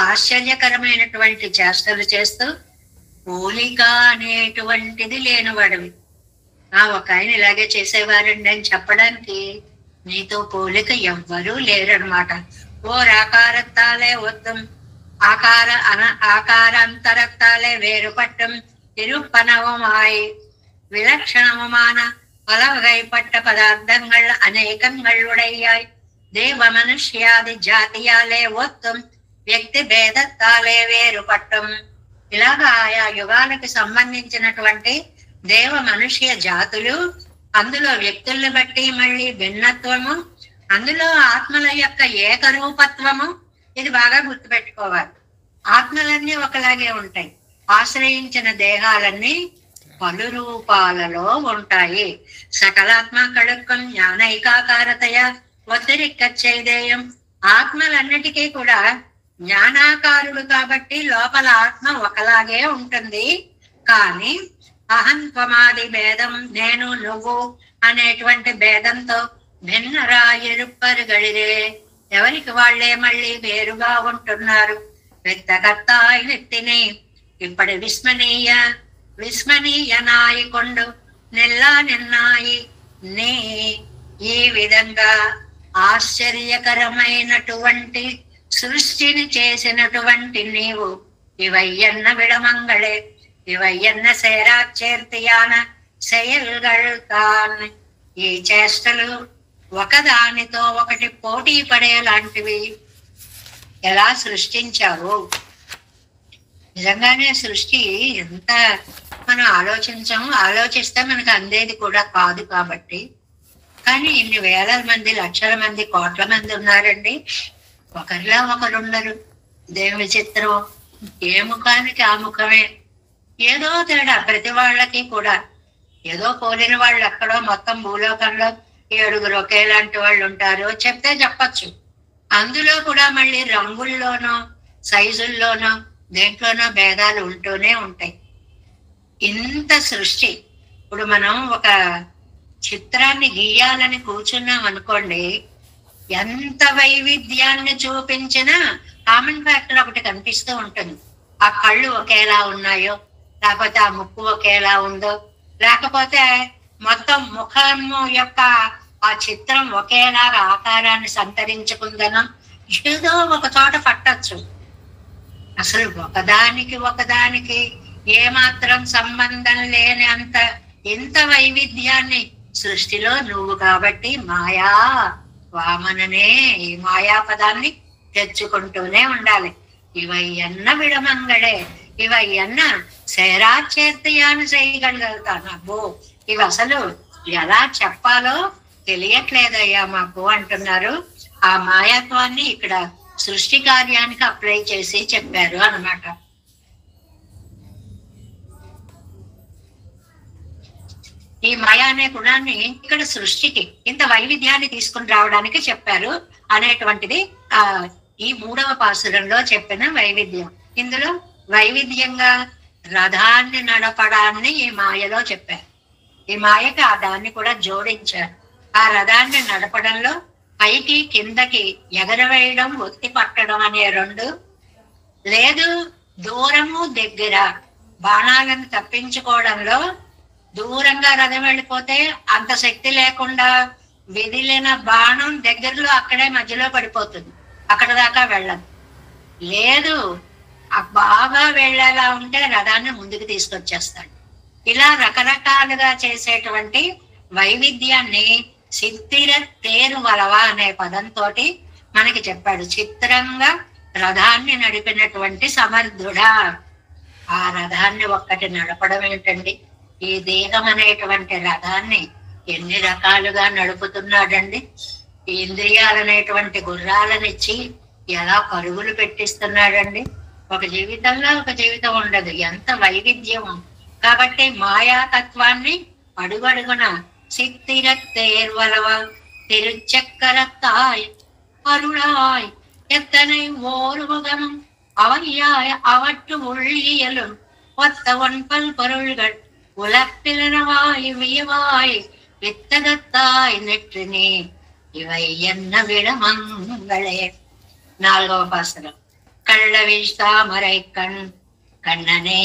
ఆశ్చర్యకరమైనటువంటి చేష్టలు చేస్తూ పోలిక అనేటువంటిది లేనివాడివి. ఒక ఆయన ఇలాగే చేసేవారండి అని చెప్పడానికి నీతో పోలిక ఎవ్వరూ లేరనమాట. ஓராகாரத்தாலே ஒத்தும் ஆகாராந்தரத்தாலே வேறுபட்டும் இருப்பனவுமாய் விலட்சணமுமான பல வகைப்பட்ட பதார்த்தங்கள் அநேகங்கள் உடையாய் தேவ మనుష్యాది జాతీయాలే ఒత్తుం వ్యక్తి భేదత్తాలే వేరుపట్టం. ఇలాగా ఆయా యుగాలకు సంబంధించినటువంటి దేవ మనుష్య జాతులు, అందులో వ్యక్తుల్ని బట్టి మళ్ళీ భిన్నత్వము, అందులో ఆత్మల యొక్క ఏకరూపత్వము. ఇది బాగా గుర్తుపెట్టుకోవాలి. ఆత్మలన్నీ ఒకలాగే ఉంటాయి, ఆశ్రయించిన దేహాలన్నీ పలు రూపాలలో ఉంటాయి. సకలాత్మ కడుక్కం జ్ఞానైకాకారతయ ఒత్తిరిక్క చైదేయం. ఆత్మలన్నిటికీ కూడా జ్ఞానాకారుడు కాబట్టి లోపల ఆత్మ ఒకలాగే ఉంటుంది. కానీ అహం త్వమాది భేదం, నేను నువ్వు అనేటువంటి భేదంతో భిన్నరా ఇరుప్పరుగడిరే, ఎవరికి వాళ్లే మళ్ళీ వేరుగా ఉంటున్నారు. వ్యక్తకర్తాయి వ్యక్తిని ఇప్పటి విస్మనీయనాయి కొండు నెల్లా నిన్నాయి నీ. ఈ విధంగా ఆశ్చర్యకరమైనటువంటి సృష్టిని చేసినటువంటి నీవు ఇవయ్యన్న విడమంగళే ఇవయ్యన్న సేరాచేర్తియాన செயல்கள் தான். ఈ చేష్టలు ఒకదానితో ఒకటి పోటీ పడేలాంటివి. ఎలా సృష్టించావు? నిజంగానే సృష్టి ఎంత మనం ఆలోచిస్తే మనకు అందేది కూడా కాదు కాబట్టి. కానీ ఇన్ని వేల మంది, లక్షల మంది, కోట్ల మంది ఉన్నారండి, ఒకరిలా ఒకరుండరు. దేని విచిత్రం! ఏ ముఖానికి ఆ ముఖమే. ఏదో తేడా ప్రతి వాళ్ళకి కూడా. ఏదో పోలిన వాళ్ళు ఎక్కడో మొత్తం భూలోకంలో 7 ఒకేలాంటి వాళ్ళు ఉంటారు చెప్తే చెప్పచ్చు. అందులో కూడా మళ్ళీ రంగుల్లోనో సైజుల్లోనో దేంట్లోనో భేదాలు ఉంటూనే ఉంటాయి. ఇంత సృష్టి. ఇప్పుడు మనం ఒక చిత్రాన్ని గీయాలని కూర్చున్నాం అనుకోండి, ఎంత వైవిధ్యాన్ని చూపించినా కామన్ ఫ్యాక్టర్ ఒకటి కనిపిస్తూ ఉంటుంది. ఆ కళ్ళు ఒకేలా ఉన్నాయో, లేకపోతే ఆ ముక్కు ఒకేలా ఉందో, లేకపోతే మొత్తం ముఖము యొక్క ఆ చిత్రం ఒకేలాగా ఆకారాన్ని సంతరించుకుందనో ఏదో ఒక చోట పట్టచ్చు. అసలు ఒకదానికి ఏమాత్రం సంబంధం లేని అంత ఎంత వైవిధ్యాన్ని సృష్టిలో నువ్వు కాబట్టి మాయా వామననే ఈ మాయా పదాన్ని తెచ్చుకుంటూనే ఉండాలి. ఇవయ్యన్న విడమంగడే ఇవయ్యన్న సేరాచేర్తయాన్ని చేయగలుగుతాను. అబ్బో, ఇవి అసలు ఎలా చెప్పాలో తెలియట్లేదయ్యా మాకు అంటున్నారు. ఆ మాయాత్వాన్ని ఇక్కడ సృష్టి కార్యానికి అప్లై చేసి చెప్పారు అన్నమాట. ఈ మాయా అనే గుణాన్ని ఇక్కడ సృష్టికి ఇంత వైవిధ్యాన్ని తీసుకుని రావడానికి చెప్పారు అనేటువంటిది ఈ 3వ పాసురంలో చెప్పిన వైవిధ్యం. ఇందులో వైవిధ్యంగా రథాన్ని నడపడాన్ని ఈ మాయలో చెప్పారు. ఈ మాయకి ఆ దాన్ని కూడా జోడించారు. ఆ రథాన్ని నడపడంలో పైకి కిందకి ఎగరవేయడం, ఒత్తి పట్టడం అనే 2 లేదు. దూరము దగ్గర బాణాలను తప్పించుకోవడంలో దూరంగా రథం వెళ్ళిపోతే అంత శక్తి లేకుండా విదిలిన బాణం దగ్గరలో అక్కడే మధ్యలో పడిపోతుంది, అక్కడ దాకా వెళ్ళదు. లేదు, బాగా వెళ్ళేలా ఉంటే రథాన్ని ముందుకు తీసుకొచ్చేస్తాడు. ఇలా రకరకాలుగా చేసేటువంటి వైవిధ్యాన్ని చిత్తిర తేరు వలవ అనే పదంతో మనకి చెప్పాడు. చిత్రంగా రథాన్ని నడిపినటువంటి సమర్థుడా. ఆ రథాన్ని ఒక్కటి నడపడం ఏంటండి? ఈ దేహం అనేటువంటి రథాన్ని ఎన్ని రకాలుగా నడుపుతున్నాడండి. ఈ ఇంద్రియాలనేటువంటి గుర్రాలనిచ్చి ఎలా పరుగులు పెట్టిస్తున్నాడండి. ఒక జీవితంలో ఒక జీవితం ఉండదు, ఎంత వైవిధ్యం. కాబట్టి మాయాతత్వాన్ని అడుగడుగున சித்திர தேர்வலவ திருச்சக்கரத்தாய் அருளாய் எத்தனை ஓர்முகமும் அவையாய் அவற்று ஒள்ளியலும் ஒத்த ஒன்பல் பொருள்கள் உலப்பிலனவாய் வியவாய் வித்தகத்தாய் நெற்றினே இவை என்ன விடமங்களே. 4వ పాసరం. కళ్ళ వీస్తామరై కణ్ కన్ననే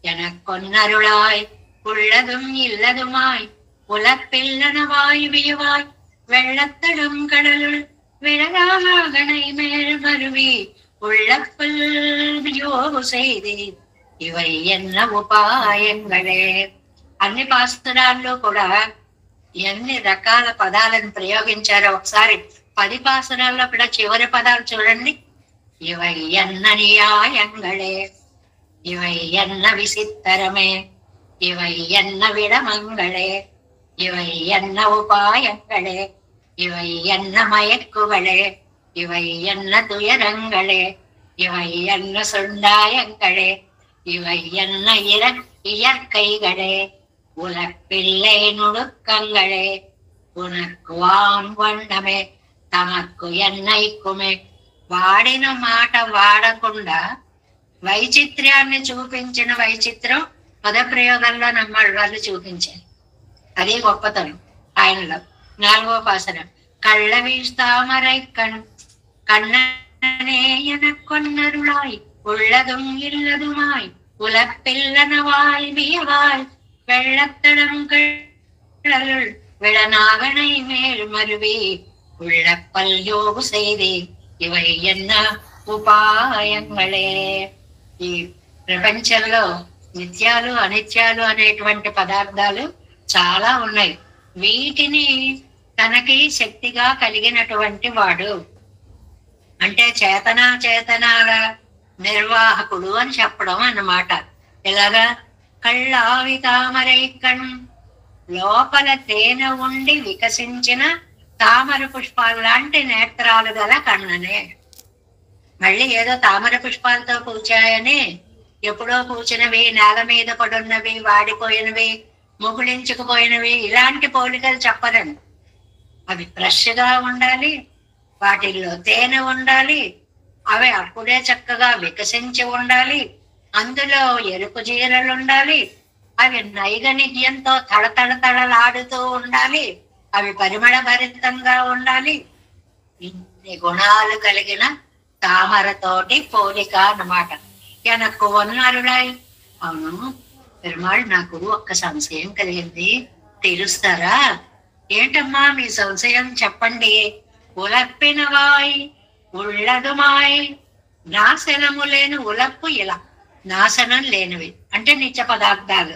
எனக்கொன்னருளாய் உள்ளதும் இல்லதுமாய் உலப்பில்லனவாய் வியுவாய் வெள்ளத்தடும் கடலுள் விழலாகனை மேல் மருவி உள்ளப்பல் யோகு செய்தேன் ఇవై ఎన్న ఉపాయంగళే. అన్ని పాసురాల్లో కూడా ఎన్ని రకాల పదాలను ప్రయోగించారో ఒకసారి 10 పాసురాల్లో కూడా చివరి పదాలు చూడండి. ఇవై ఎన్న నియాయంగళే, ఇవై ఎన్న విసిత్తరమే, ఇవై ఎన్న విడమంగళే, ఇవై ఎన్న ఉపాయంగళే, ఇవై ఎన్న మయక్కువళే, ఇవై ఎన్న తుయరంగళే, ఇవై ఎన్న సుండాయంగళే, இவை என்ன இயற்கைகளே, உலப்பிள்ளை நுணுக்கங்களே, உனக்கு வான் வண்ணமே తమకు ఎన్నైకుమే. వాడిన మాట వాడకుండా వైచిత్ర్యాన్ని చూపించిన వైచిత్రం పదప్రయోగంలో నమ్మడు వాళ్ళు చూపించారు. అది గొప్పతనం ఆయనలో. 4వ పాసరం కళ్ళ వీస్తామరై కண்ணనే ఎనకొన్నరుళాయ్ உள்ளதும் இல்லதுமாய் உலப்பில்லனவாய் வியவாய் வெள்ளத்தடம் கடலுள் விழநாகனை மேல் மருவி உள்ளப்பல் யோகு செய்தே ఇవై ఎన్న ఉపాయంగళే. ఈ ప్రపంచంలో నిత్యాలు అనిత్యాలు అనేటువంటి పదార్థాలు చాలా ఉన్నాయి. వీటిని తనకి శక్తిగా కలిగినటువంటి వాడు అంటే చేతనాల నిర్వాహకుడు అని చెప్పడం అన్నమాట. ఇలాగా కళ్ళావి తామరై కణ్, లోపల తేనె ఉండి వికసించిన తామర పుష్పాలు లాంటి నేత్రాలు గల కണ്ണనే. మళ్ళీ ఏదో తామర పుష్పాలతో పూచాయని ఎప్పుడో పూచినవి, నేల మీద పడున్నవి, వాడిపోయినవి, ముగుళించుకుపోయినవి ఇలాంటి పోలికలు చెప్పరండి. అవి ఫ్రెష్ గా ఉండాలి, వాటిల్లో తేనె ఉండాలి, అవి అప్పుడే చక్కగా వికసించి ఉండాలి, అందులో ఎరుపు జీరలు ఉండాలి, అవి నైగనిధ్యంతో తడతడతడలాడుతూ ఉండాలి, అవి పరిమళ భరితంగా ఉండాలి. ఇన్ని గుణాలు కలిగిన తామరతోటి పోలిక అన్నమాట. ఎనకు వన్నారుడాయి. అవును పెరుమాళ్, నాకు ఒక్క సంశయం కలిగింది, తెలుస్తారా? ఏంటమ్మా మీ సంశయం చెప్పండి. ఉలప్పినవాయ్ ఉళ్ళదుమాయ్, నాశనము లేని ఉలప్పు ఇలా నాశనం లేనివి అంటే నిత్య పదార్థాలు.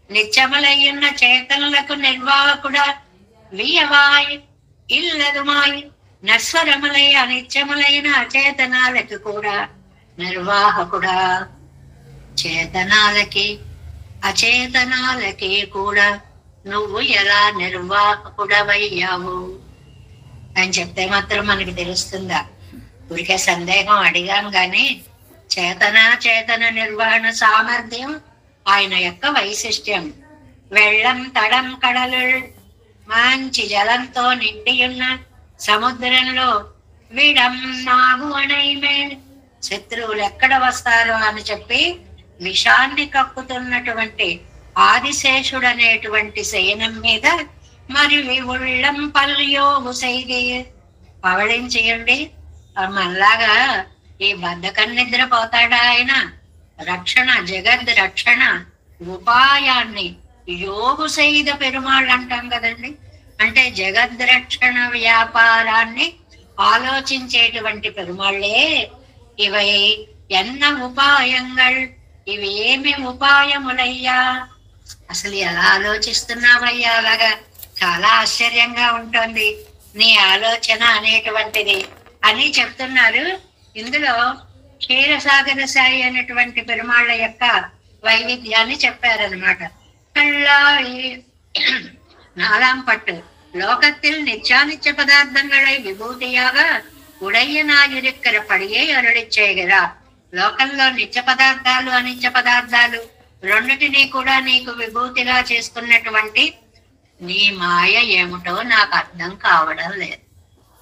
నిత్యములయ్యున్న చేతనులకు నిర్వాహకుడా వియవాయ్ ఇల్లదుమాయ్, నశ్వరములై అనిత్యములైన అచేతనాలకు కూడా నిర్వాహకుడా. చేతనాలకి అచేతనాలకి కూడా నువ్వు ఎలా నిర్వాహకుడవయ్యావు అని చెప్తే మాత్రం మనకి తెలుస్తుందా? ఊరికే సందేహం అడిగాం గాని చేతన నిర్వహణ సామర్థ్యం ఆయన యొక్క వైశిష్ట్యం. వెళ్ళం తడం కడలు మంచి జలంతో నిండి ఉన్న సముద్రంలో విడం నాగు అణైమే, శత్రువులు ఎక్కడ వస్తారో అని చెప్పి విషాన్ని కక్కుతున్నటువంటి ఆదిశేషుడు అనేటువంటి శయనం మీద మరి ఉళ్ళం పల్యోగు సైది పవళించేయండి. మనలాగా ఈ బద్ధకం నిద్రపోతాడా ఆయన? రక్షణ, జగద్ రక్షణ ఉపాయాన్ని యోగు సైద పెరుమాళ్ళు అంటాం కదండి. అంటే జగద్ రక్షణ వ్యాపారాన్ని ఆలోచించేటువంటి పెరుమాళ్ళే ఇవై ఎన్న ఉపాయంగళ్, ఇవి ఏమి ఉపాయములయ్యా? అసలు ఎలా ఆలోచిస్తున్నావయ్యా? అలాగా చాలా ఆశ్చర్యంగా ఉంటుంది నీ ఆలోచన అనేటువంటిది అని చెప్తున్నారు. ఇందులో క్షీరసాగర సాయి అనేటువంటి పెరుమాళ్ళ యొక్క వైవిధ్యాన్ని చెప్పారనమాట. நாலாம் பட்டு லோகத்தில் நிச்சானிச்ச பதார்த்தங்களை விபூதியாக ఉడయ్యనాగిరిక్కరపడియే అరుడి చేయగలరా. లోకంలో నిత్య పదార్థాలు అనిత్య పదార్థాలు రెండిటినీ కూడా నీకు విభూతిగా చేసుకున్నటువంటి నీ మాయ ఏమిటో నాకు అర్థం కావడం లేదు.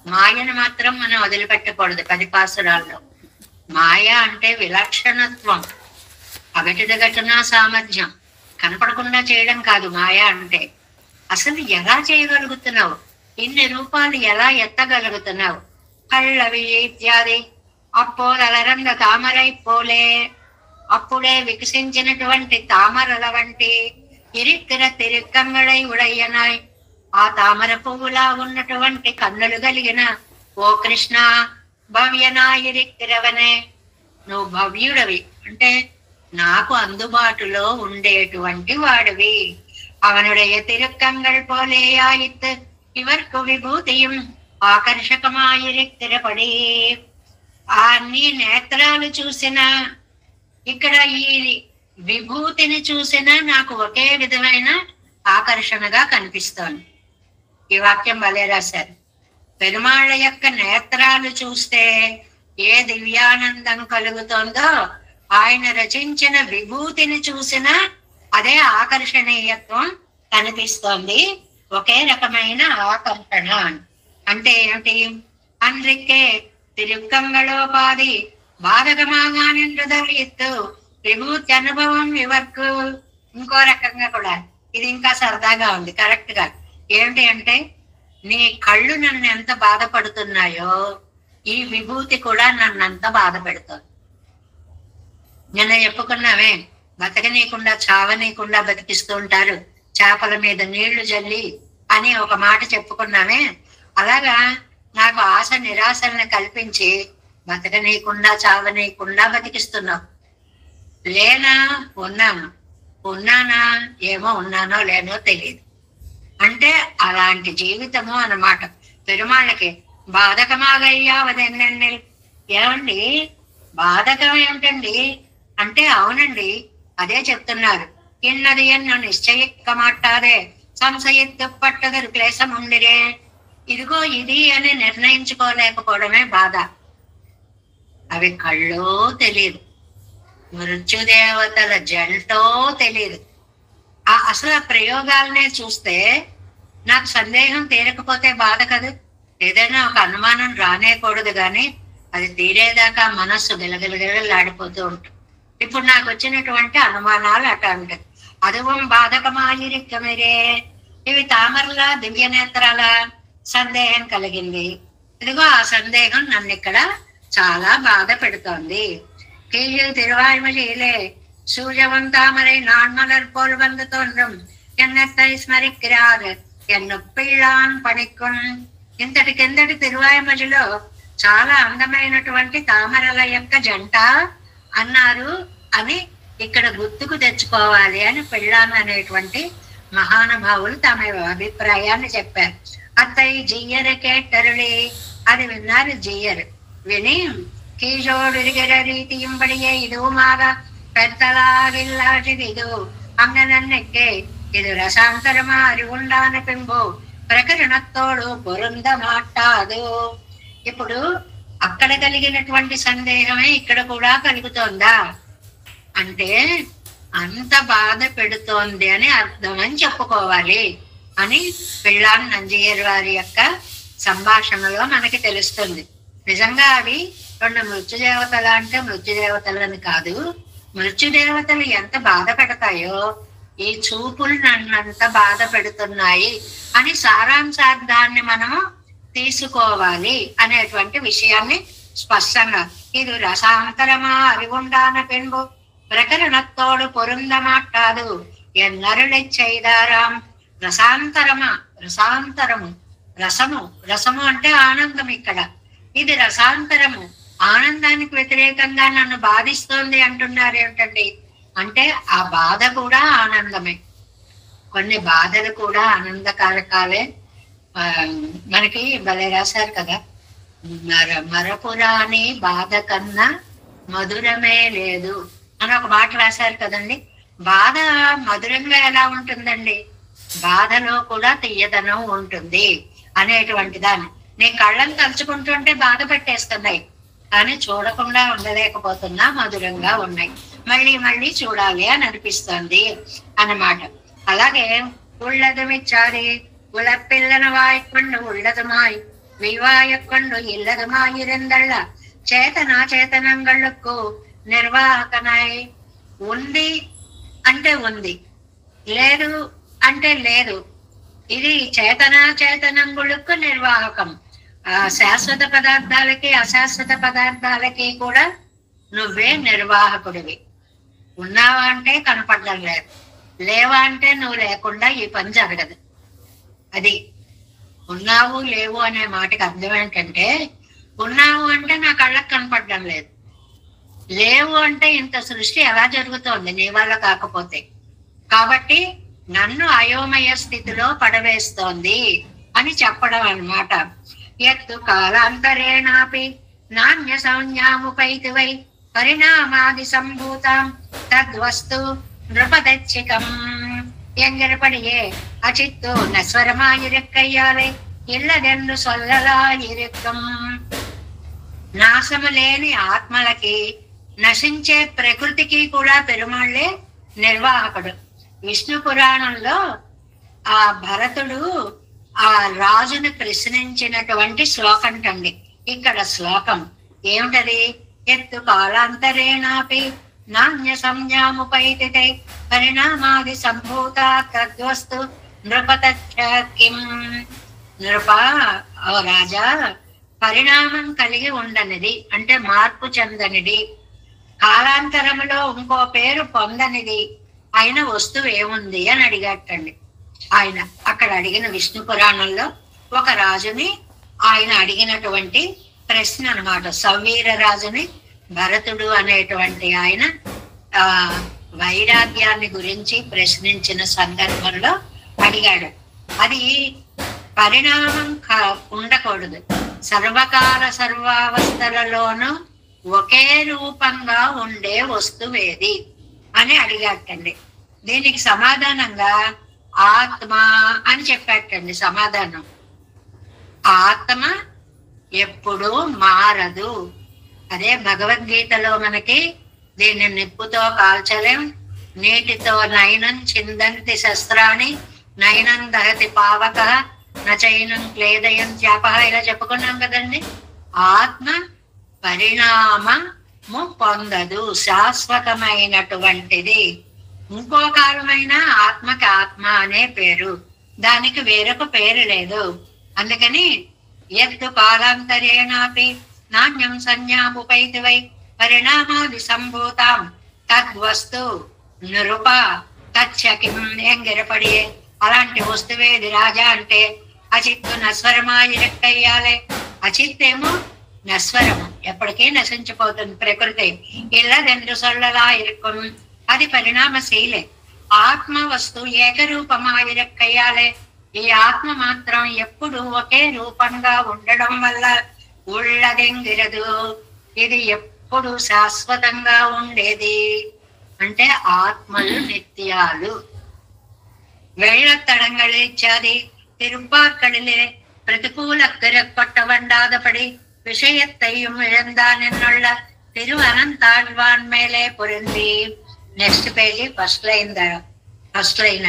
మాయను మాత్రం మనం వదిలిపెట్టకూడదు. 10 పాసురాల్లో మాయ అంటే విలక్షణత్వం, అగటిదగటన సామర్థ్యం, కనపడకుండా చేయడం కాదు మాయ అంటే. అసలు ఎలా చేయగలుగుతున్నావు? ఇన్ని రూపాలు ఎలా ఎత్తగలుగుతున్నావు? కళ్ళవి ఇత్యాది అప్పోలరంగ తామరై పోలే, అప్పుడే వికసించినటువంటి తామరల వంటి ఇరిక్కిర తిరుక్కమ్మడై ఉడయ్యనాయ్. ఆ తామర పువ్వులా ఉన్నటువంటి కన్నులు కలిగిన ఓ కృష్ణ, భవ్యనాయిరిక్కిరవనే, నువ్వు భవ్యుడవి అంటే నాకు అందుబాటులో ఉండేటువంటి వాడివి. அவனுடைய திருக்கங்கள் போலேயாயித்து இவர்க்கு விபூதியும் ఆకర్షకమాయిరిక్కిరపడి. ఆ నీ నేత్రాలు చూసినా, ఇక్కడ ఈ విభూతిని చూసినా నాకు ఒకే విధమైన ఆకర్షణగా కనిపిస్తోంది. ఈ వాక్యం భలే రాశారు. పెరుమాళ్ళ యొక్క నేత్రాలు చూస్తే ఏ దివ్యానందం కలుగుతోందో, ఆయన రచించిన విభూతిని చూసినా అదే ఆకర్షణీయత్వం కనిపిస్తోంది. ఒకే రకమైన ఆకర్షణ అంటే ఏమిటి? అందుకే తిరుక్కమ్మలోపాది బాధకమాగానింద్రదలిత్తు విభూతి అనుభవం ఇవరకు. ఇంకో రకంగా కూడా ఇది ఇంకా సరదాగా ఉంది, కరెక్ట్ గా. ఏమిటి అంటే, నీ కళ్ళు నన్ను ఎంత బాధపడుతున్నాయో ఈ విభూతి కూడా నన్ను అంత బాధ పెడుతుంది. నిన్న చెప్పుకున్నామే, బతకనీయకుండా చావనీయకుండా బతికిస్తూ ఉంటారు, చేపల మీద నీళ్లు జల్లి అని ఒక మాట చెప్పుకున్నామే. అలాగా నాకు ఆశ నిరాశలను కల్పించి బతకనీయకుండా చావనీయకుండా బతికిస్తున్నావు. లేనా? ఉన్నాను. ఉన్నానా? ఏమో ఉన్నానో లేనో తెలియదు. అంటే అలాంటి జీవితము అన్నమాట పెరుమాళ్ళకి. బాధకమాగయ్యా వదెన్నెన్నె. ఏమండి బాధకం ఏమిటండి అంటే, అవునండి అదే చెప్తున్నారు. ఇన్నది ఎన్నో నిశ్చయిక్క మాట్లాడే సంశయిత్తు పట్టదరు క్లేశం ఉండిరే. ఇదిగో ఇది అని నిర్ణయించుకోలేకపోవడమే బాధ. అవి కళ్ళో తెలియదు, మృత్యుదేవతల జంటో తెలియదు. అసలు ఆ ప్రయోగాలనే చూస్తే నాకు సందేహం తీరకపోతే బాధ కదా. ఏదైనా ఒక అనుమానం రానేకూడదు, కానీ అది తీరేదాకా మనస్సు గిలగిలగిలాడిపోతూ ఉంటుంది. ఇప్పుడు నాకు వచ్చినటువంటి అనుమానాలు అట ఉంటాయి. అదువం బాధకమాయిరిక్కమిరే. ఇవి తామరలా దివ్య నేత్రాల సందేహం కలిగింది. ఇదిగో ఆ సందేహం నన్ను ఇక్కడ చాలా బాధ పెడుతోంది. కీళ్ళు తిరువాయుమలే సూర్యవం తామరై నాన్మలర్ పోల్ వందు తోన్றும் ఎన్నెత్తై స్మరిక్కిరార్ ఎన్నొప్పిళ్ళాన్ పణిక్కున్. ఇంతటి కిందటి తిరువాయుమలిలో చాలా అందమైనటువంటి తామరల యొక్క జంట అన్నారు అని ఇక్కడ గుర్తుకు తెచ్చుకోవాలి అని పెళ్ళాన్ అనేటువంటి మహానుభావులు తమ అభిప్రాయాన్ని చెప్పారు. అత్తయ్య జియ్యర కేట్టరులే, అది విన్నారు జియ్యరు. విని కీజోడురిగర రీతియుంబడియే ఇదుమాగ పెద్దలాగిల్లాటిది ఇది అంగనన్నెక్కే ఇది రసాంతరమా అరివుండాన పెంబు ప్రకరణత్తోడు పొరుంద మాటాదు. ఇప్పుడు అక్కడ కలిగినటువంటి సందేహమే ఇక్కడ కూడా కలుగుతోందా అంటే, అంత బాధ పెడుతోంది అని అర్థం అని చెప్పుకోవాలి అని పెళ్ళాన్ నంజయ్యర్ వారి యొక్క సంభాషణలో మనకి తెలుస్తుంది. నిజంగా అవి రెండు మృత్యుదేవతలు అంటే మృత్యుదేవతలని కాదు, మృత్యుదేవతలు ఎంత బాధ పెడతాయో ఈ చూపులు నన్ను అంత బాధ పెడుతున్నాయి అని సారాంశార్థాన్ని మనము తీసుకోవాలి అనేటువంటి విషయాన్ని స్పష్టంగా, ఇది రసాంతరమా అరివుండాన పెంబు ప్రకరణత్తోడు పొరుంద మాట్లాదు ఎన్నరుళి చైదారాం. రసాంతరమా, రసాంతరము, రసము, రసము అంటే ఆనందం. ఇక్కడ ఇది రసాంతరము, ఆనందానికి వ్యతిరేకంగా నన్ను బాధిస్తోంది అంటున్నారు ఏమిటండి అంటే, ఆ బాధ కూడా ఆనందమే. కొన్ని బాధలు కూడా ఆనందకారకాలే. మనకి భలే రాశారు కదా, మరపురాని బాధ కన్నా మధురమే లేదు అని ఒక మాట రాశారు కదండి. బాధ మధురంగా ఎలా ఉంటుందండి? బాధలో కూడా తీయదనం ఉంటుంది అనేటువంటి దాన్ని. నీ కళ్ళను తలుచుకుంటుంటే బాధ పెట్టేస్తున్నాయి, కానీ చూడకుండా ఉండలేకపోతున్నా మధురంగా ఉన్నాయి, మళ్ళీ మళ్ళీ చూడాలి అని అనిపిస్తుంది అన్నమాట. అలాగే ఉళ్ళదుమిచ్చారి ఉలపిల్లన వాయికొండు ఉళ్ళదుమాయి వివాయకొండు ఇల్లదుమాయి రెండళ్ళ చేతనా చేతనంగళ్ళకు నిర్వాహకనై. ఉంది అంటే ఉంది, లేదు అంటే లేదు. ఇది చేతనా చేతనంగులకు నిర్వాహకం. శాశ్వత పదార్థాలకి అశాశ్వత పదార్థాలకి కూడా నువ్వే నిర్వాహకుడివి. ఉన్నావా అంటే కనపడడం లేదు, లేవా అంటే నువ్వు లేకుండా ఈ పని జరగదు. అది ఉన్నావు లేవు అనే మాటకి అర్థం ఏంటంటే, ఉన్నావు అంటే నా కళ్ళకు కనపడడం లేదు, లేవు అంటే ఇంత సృష్టి ఎలా జరుగుతోంది నీ వల్ల కాకపోతే. కాబట్టి నన్ను అయోమయ స్థితిలో పడవేస్తోంది అని చెప్పడం అన్నమాట. ఎత్తు కాలాంతరేణాపి నాణ్య సంజ్ఞాముపైతివై పరిణామాది సంభూతం తద్వస్తు నృపదచ్చికం. ఎంగరపడియే అచిత్తు నస్వరమాయిరెక్కయ్యాలే ఇల్లదెందు సొల్లలాయిరెక్కం. నాశము లేని ఆత్మలకి, నశించే ప్రకృతికి కూడా పెరుమాళ్లే నిర్వాహకుడు. విష్ణు పురాణంలో ఆ భరతుడు ఆ రాజును ప్రశ్నించినటువంటి శ్లోకం కండి ఇక్కడ శ్లోకం ఏమిటది? ఎత్తు కాలాంతరేణాపి నాణ్య సంజ్ఞాముపైతితే పరిణామాది సంభూత తద్వస్తు నృపతకిం. నృప, ఓ రాజా, పరిణామం కలిగి ఉండనిది అంటే మార్పు చెందనిది, కాలాంతరములో ఇంకో పేరు పొందనిది అయిన వస్తువు ఏముంది అని అడిగట్టండి. ఆయన అక్కడ అడిగిన విష్ణు పురాణంలో ఒక రాజుని ఆయన అడిగినటువంటి ప్రశ్న అన్నమాట. సౌవీర రాజుని భరతుడు అనేటువంటి ఆయన వైరాగ్యాన్ని గురించి ప్రశ్నించిన సందర్భంలో అడిగాడు. అది పరిణామం ఉండకూడదు, సర్వకాల సర్వావస్థలలోనూ ఒకే రూపంగా ఉండే వస్తువేది అని అడిగాటండి. దీనికి సమాధానంగా ఆత్మ అని చెప్పాటండి. సమాధానం ఆత్మ ఎప్పుడూ మారదు. అదే భగవద్గీతలో మనకి దీన్ని నిప్పుతో కాల్చలేం, నీటితో నయనం చిందంతి శస్త్రాన్ని నయనం దహతి పావక నచైనం క్లేదయం త్యాప ఇలా చెప్పుకున్నాం కదండి. ఆత్మ పరిణామము పొందదు, శాశ్వతమైనటువంటిది. ఇంకో కాలమైన ఆత్మకి ఆత్మ అనే పేరు, దానికి వేరొక పేరు లేదు. అందుకని ఎత్తు కాలాంతరేణాపి నాణ్యం సంజ్ఞాముపైతివై పరిణామాది సంభూతాం తద్వస్తు నృప తచ్చకిం. ఏం గిరపడియే అలాంటి వస్తువేది రాజా అంటే అచిత్తు నస్వరమాయిరెక్కయ్యాలే. అచిత్తేమో నస్వరము, ఎప్పటికీ నశించిపోతుంది ప్రకృతి. ఇల్లదెందు సొల్లలా ఇరుక్కుం, అది పరిణామశీలే. ఆత్మ వస్తు ఏకరూపమాయిరెక్కయ్యాలే. ఈ ఆత్మ మాత్రం ఎప్పుడు ఒకే రూపంగా ఉండడం వల్ల ఉళ్ళదెంగిరదు, ఇది ఎప్పుడు శాశ్వతంగా ఉండేది. అంటే ఆత్మలు నిత్యాలు. வெள்ளத்தடங்களிச்சாதி திருப்பாக்களிலே பிரதிகூலக்கிரப்பட்டவண்டாதபடி விஷயத்தையும் இழந்தான் என்னுள்ள తిరువనంతాళ్వాన్ మేలే పొరింది. నెక్స్ట్ పేజీ ఫస్ట్ లైన్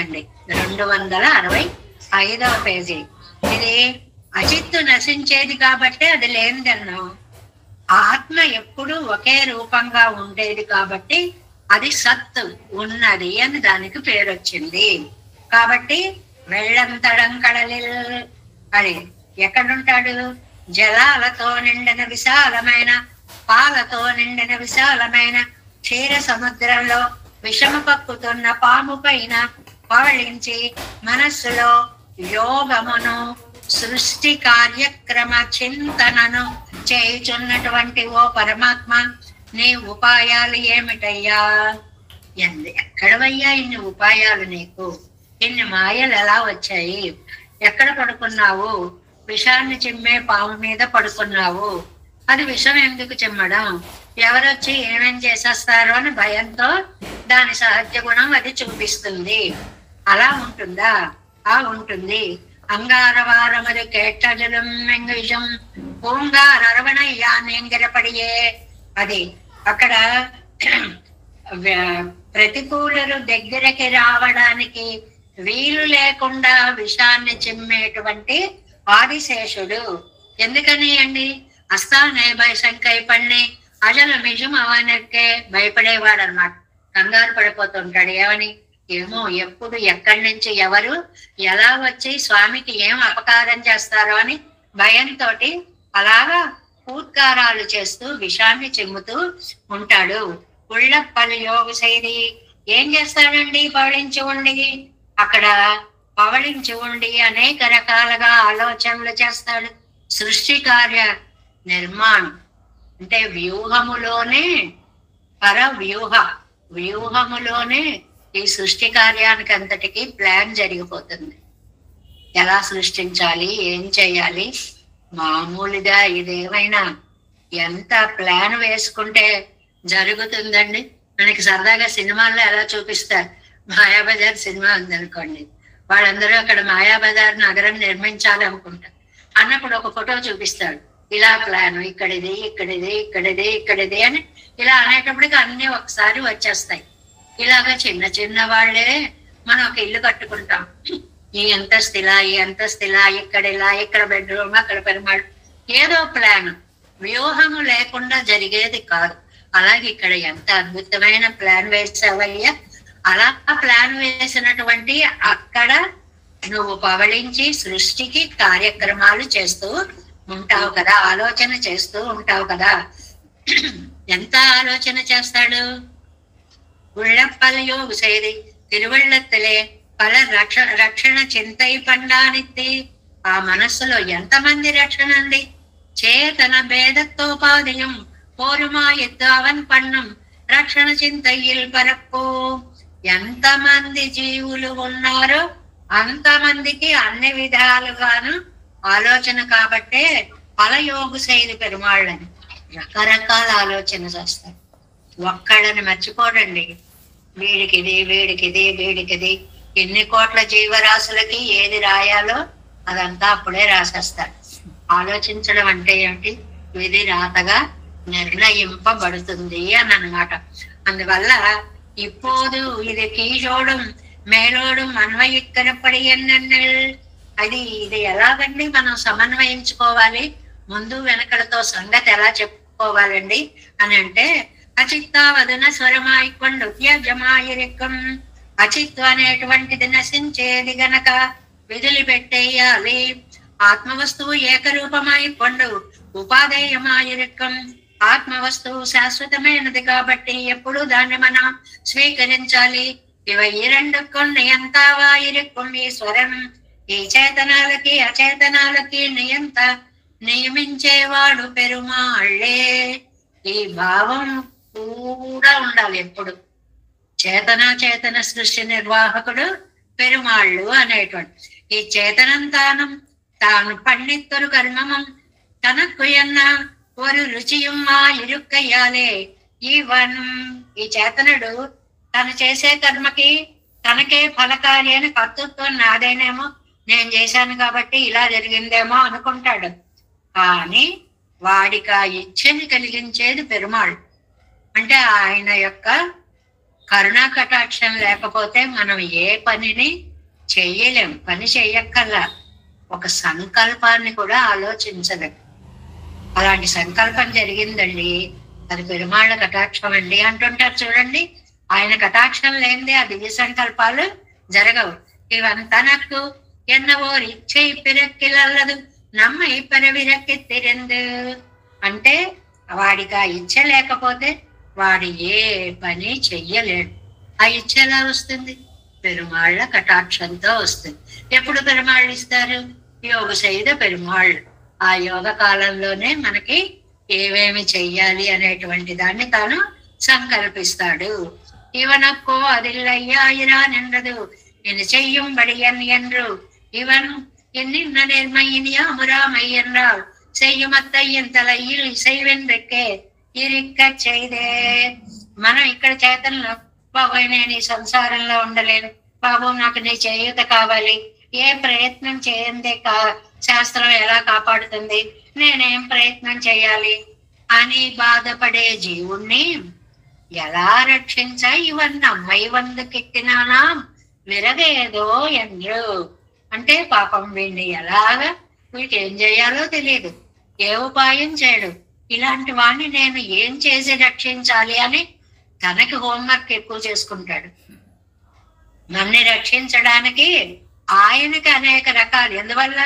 అండి, 265వ పేజీ. ఇది అచిత్తు నశించేది కాబట్టి అది లేనిదన్నాం. ఆత్మ ఎప్పుడు ఒకే రూపంగా ఉండేది కాబట్టి అది సత్ ఉన్నది అని దానికి పేరు వచ్చింది. కాబట్టి వెళ్ళంతడం కడలిల్, అది ఎక్కడుంటాడు? జలాలతో నిండిన విశాలమైన, పాలతో నిండిన విశాలమైన క్షీర సముద్రంలో విషము కక్కుతున్న పాము పైన పవళించి మనస్సులో యోగమును సృష్టి కార్యక్రమ చింతనను చేయుచున్నటువంటి ఓ పరమాత్మ, నీ ఉపాయాలు ఏమిటయ్యా? ఎక్కడవయ్యా ఇన్ని ఉపాయాలు నీకు? ఇన్ని మాయలు ఎలా వచ్చాయి? ఎక్కడ పడుకున్నావు? విషాన్ని చిమ్మే పాము మీద పడుకున్నావు. అది విషం ఎందుకు చిమ్మడం? ఎవరొచ్చి ఏమేం చేసేస్తారో అని భయంతో దాని సహజ గుణం అది చూపిస్తుంది. అలా ఉంటుందా? ఉంటుంది. అంగారవారమది కేట్టజలం విషం పూంగారవణయ్యా నెంగిరపడియే. అది అక్కడ ప్రతికూలరు దగ్గరికి రావడానికి వీలు లేకుండా విషాన్ని చిమ్మేటువంటి ఆదిశేషుడు. ఎందుకని అండి? అస్థానే భయశంకై పడిని అజల మిషం అవనకే భయపడేవాడు అనమాట. కంగారు పడిపోతుంటాడు. ఏమని? ఏమో ఎప్పుడు ఎక్కడి నుంచి ఎవరు ఎలా వచ్చి స్వామికి ఏం అపకారం చేస్తారో అని భయంతో అలాగా పూత్కారాలు చేస్తూ విషాన్ని చిమ్ముతూ ఉంటాడు. ఉళ్ళప్పలు యోగ శైలి ఏం చేస్తాడండి? పవళించి ఉండి, అక్కడ పవళించి ఉండి అనేక రకాలుగా ఆలోచనలు చేస్తాడు. సృష్టి కార్య నిర్మాణం అంటే వ్యూహములోనే వ్యూహములోనే ఈ సృష్టి కార్యానికి అంతటికి ప్లాన్ జరిగిపోతుంది. ఎలా సృష్టించాలి, ఏం చేయాలి? మామూలుగా ఇదేమైనా ఎంత ప్లాన్ వేసుకుంటే జరుగుతుందండి? మనకి సరదాగా సినిమాల్లో ఎలా చూపిస్తారు, మాయాబజార్ సినిమా ఉందనుకోండి, వాళ్ళందరూ అక్కడ మాయాబజార్ నగరం నిర్మించాలనుకుంటారు. అన్నప్పుడు ఒక ఫోటో చూపిస్తాడు, ఇలా ప్లాన్, ఇక్కడిది ఇక్కడిది ఇక్కడిది ఇక్కడిది అని ఇలా అనేటప్పటికి అన్ని ఒకసారి వచ్చేస్తాయి. ఇలాగా చిన్న చిన్న వాళ్ళే మనం ఒక ఇల్లు కట్టుకుంటాం. ఈ అంతస్తు ఇలా, ఈ అంతస్తు ఇలా, ఇక్కడ ఇలా, ఇక్కడ బెడ్రూమ్, అక్కడ పెరుమాడు, ఏదో ప్లాన్, వ్యూహము లేకుండా జరిగేది కాదు. అలాగే ఇక్కడ ఎంత అద్భుతమైన ప్లాన్ వేసావయ్యా. అలా ప్లాన్ వేసినటువంటి అక్కడ నువ్వు పవళించి సృష్టికి కార్యక్రమాలు చేస్తూ ఉంటావు కదా, ఆలోచన చేస్తూ ఉంటావు కదా. ఎంత ఆలోచన చేస్తాడు? ఉళ్ళప్పలయో செய்தி తిరువళ్ళత్తలే పల రక్షణ చింతై పండానిత్తి. ఆ మనస్సులో ఎంతమంది రక్షణ అండి? చేతన భేదత్తోపాధయం పోరుమాయత్తు అవన్ పన్నం రక్షణ చింతయ్యిల్ పరప్పో. ఎంతమంది జీవులు ఉన్నారో అంతమందికి అన్ని విధాలుగాను ఆలోచన. కాబట్టే పలయోగు శైలి పెరుమాళ్ళని రకరకాల ఆలోచన చేస్తారు. ఒక్కళ్ళని మర్చిపోడండి. వీడికిది వీడికిది వీడికిది, ఎన్ని కోట్ల జీవరాశులకి ఏది రాయాలో అదంతా అప్పుడే రాసేస్తారు. ఆలోచించడం అంటే ఏమిటి? విధి రాతగా నిర్ణయింపబడుతుంది అని అన్నమాట. అందువల్ల ఇప్పోదు ఇది కీశోడం మేలోడం అన్వయిక్కరపడి అన్నల్. ఇది ఎలాగండి మనం సమన్వయించుకోవాలి? ముందు వెనకలతో సంగతి ఎలా చెప్పుకోవాలండి అని అంటే, అచిత్తావదన స్వరమాయికొండు త్యజమాయిరికం. అచిత్తు అనేటువంటిది నశించేది గనక విదిలిపెట్టేయాలి. ఆత్మవస్తువు ఏకరూపమాయికొండు ఉపాధేయమాయిరికం. ఆత్మవస్తువు శాశ్వతమైనది కాబట్టి ఎప్పుడు దాన్ని మనం స్వీకరించాలి. ఇవ ఈ రెండుக்கும் నియంతావాయిరికం ఈశ్వరం. ఈ చేతనాలకి అచేతనాలకి నియమించేవాడు పెరుమాళ్ళే. ఈ భావం కూడా ఉండాలి ఎప్పుడు. చేతన సృష్టి నిర్వాహకుడు పెరుమాళ్ళు అనేటువంటి ఈ చేతనం తాను పన్నిత్తరు కర్మమం తనకు ఎన్న ஒரு రుచియుమ్మా ఇరుక్కయ్యాలే. ఈ చేతనుడు తను చేసే కర్మకి తనకే ఫలకారి అని కర్తృత్వం నాదేనేమో, నేను చేశాను కాబట్టి ఇలా జరిగిందేమో అనుకుంటాడు. కానీ వాడికి ఆ ఇచ్చని కలిగించేది పెరుమాళ్. అంటే ఆయన యొక్క కరుణా కటాక్షం లేకపోతే మనం ఏ పనిని చెయ్యలేం. పని చెయ్యక్కల్లా ఒక సంకల్పాన్ని కూడా ఆలోచించలేం. అలాంటి సంకల్పం జరిగిందండి, అది పెరుమాళ్ళ కటాక్షం అండి అంటుంటారు చూడండి. ఆయన కటాక్షం లేనిదే ఆ దివ్య సంకల్పాలు జరగవు. ఇవంతా నాకు ఎన్నవోర్ ఇచ్చై పిరక్కిలల్లదు నమ్మై పెరవిరక్కి తిరిందు. అంటే వాడికి ఆ ఇచ్చ లేకపోతే వాడు ఏ పని చెయ్యలేడు. ఆ ఇచ్చ ఎలా వస్తుంది? పెరుమాళ్ళ కటాక్షంతో వస్తుంది. ఎప్పుడు పెరుమాళ్ళు ఇస్తారు? యోగ సైద పెరుమాళ్ళు. ఆ యోగ కాలంలోనే మనకి ఏమేమి చెయ్యాలి అనేటువంటి దాన్ని తాను సంకల్పిస్తాడు. ఇవనక్కో అదిల్లయ్యాయిరా నిండదు నేను చెయ్యం బడియన్ ఎండ్రు ఇవన్ ఎన్నిన్న నిర్మయినియా మురామయ్యన్రావు చెయ్యమత్తయ్యన్ తలయ్యిల్ ఇసైవెండ్రెక్కే ఇరిక్క చేయదే. మనం ఇక్కడ చేతనలో బాబోయ్ నేను ఈ సంసారంలో ఉండలేను, బాబు నాకు నీ చేయూత కావాలి, ఏ ప్రయత్నం చేయందే శాస్త్రం ఎలా కాపాడుతుంది, నేనేం ప్రయత్నం చేయాలి అని బాధపడే జీవుణ్ణి ఎలా రక్షించా ఇవన్నీ అమ్మాయి వందుకెక్కినానా విరగేదో ఎండ్రు. అంటే పాపం వీడిని ఎలాగా, వీడికి ఏం చేయాలో తెలియదు, ఏ ఉపాయం చేయడు, ఇలాంటి వాడిని నేను ఏం చేసి రక్షించాలి అని తనకి హోంవర్క్ ఎక్కువ చేసుకుంటాడు. నన్ను రక్షించడానికి ఆయనకి అనేక రకాలు. ఎందువల్ల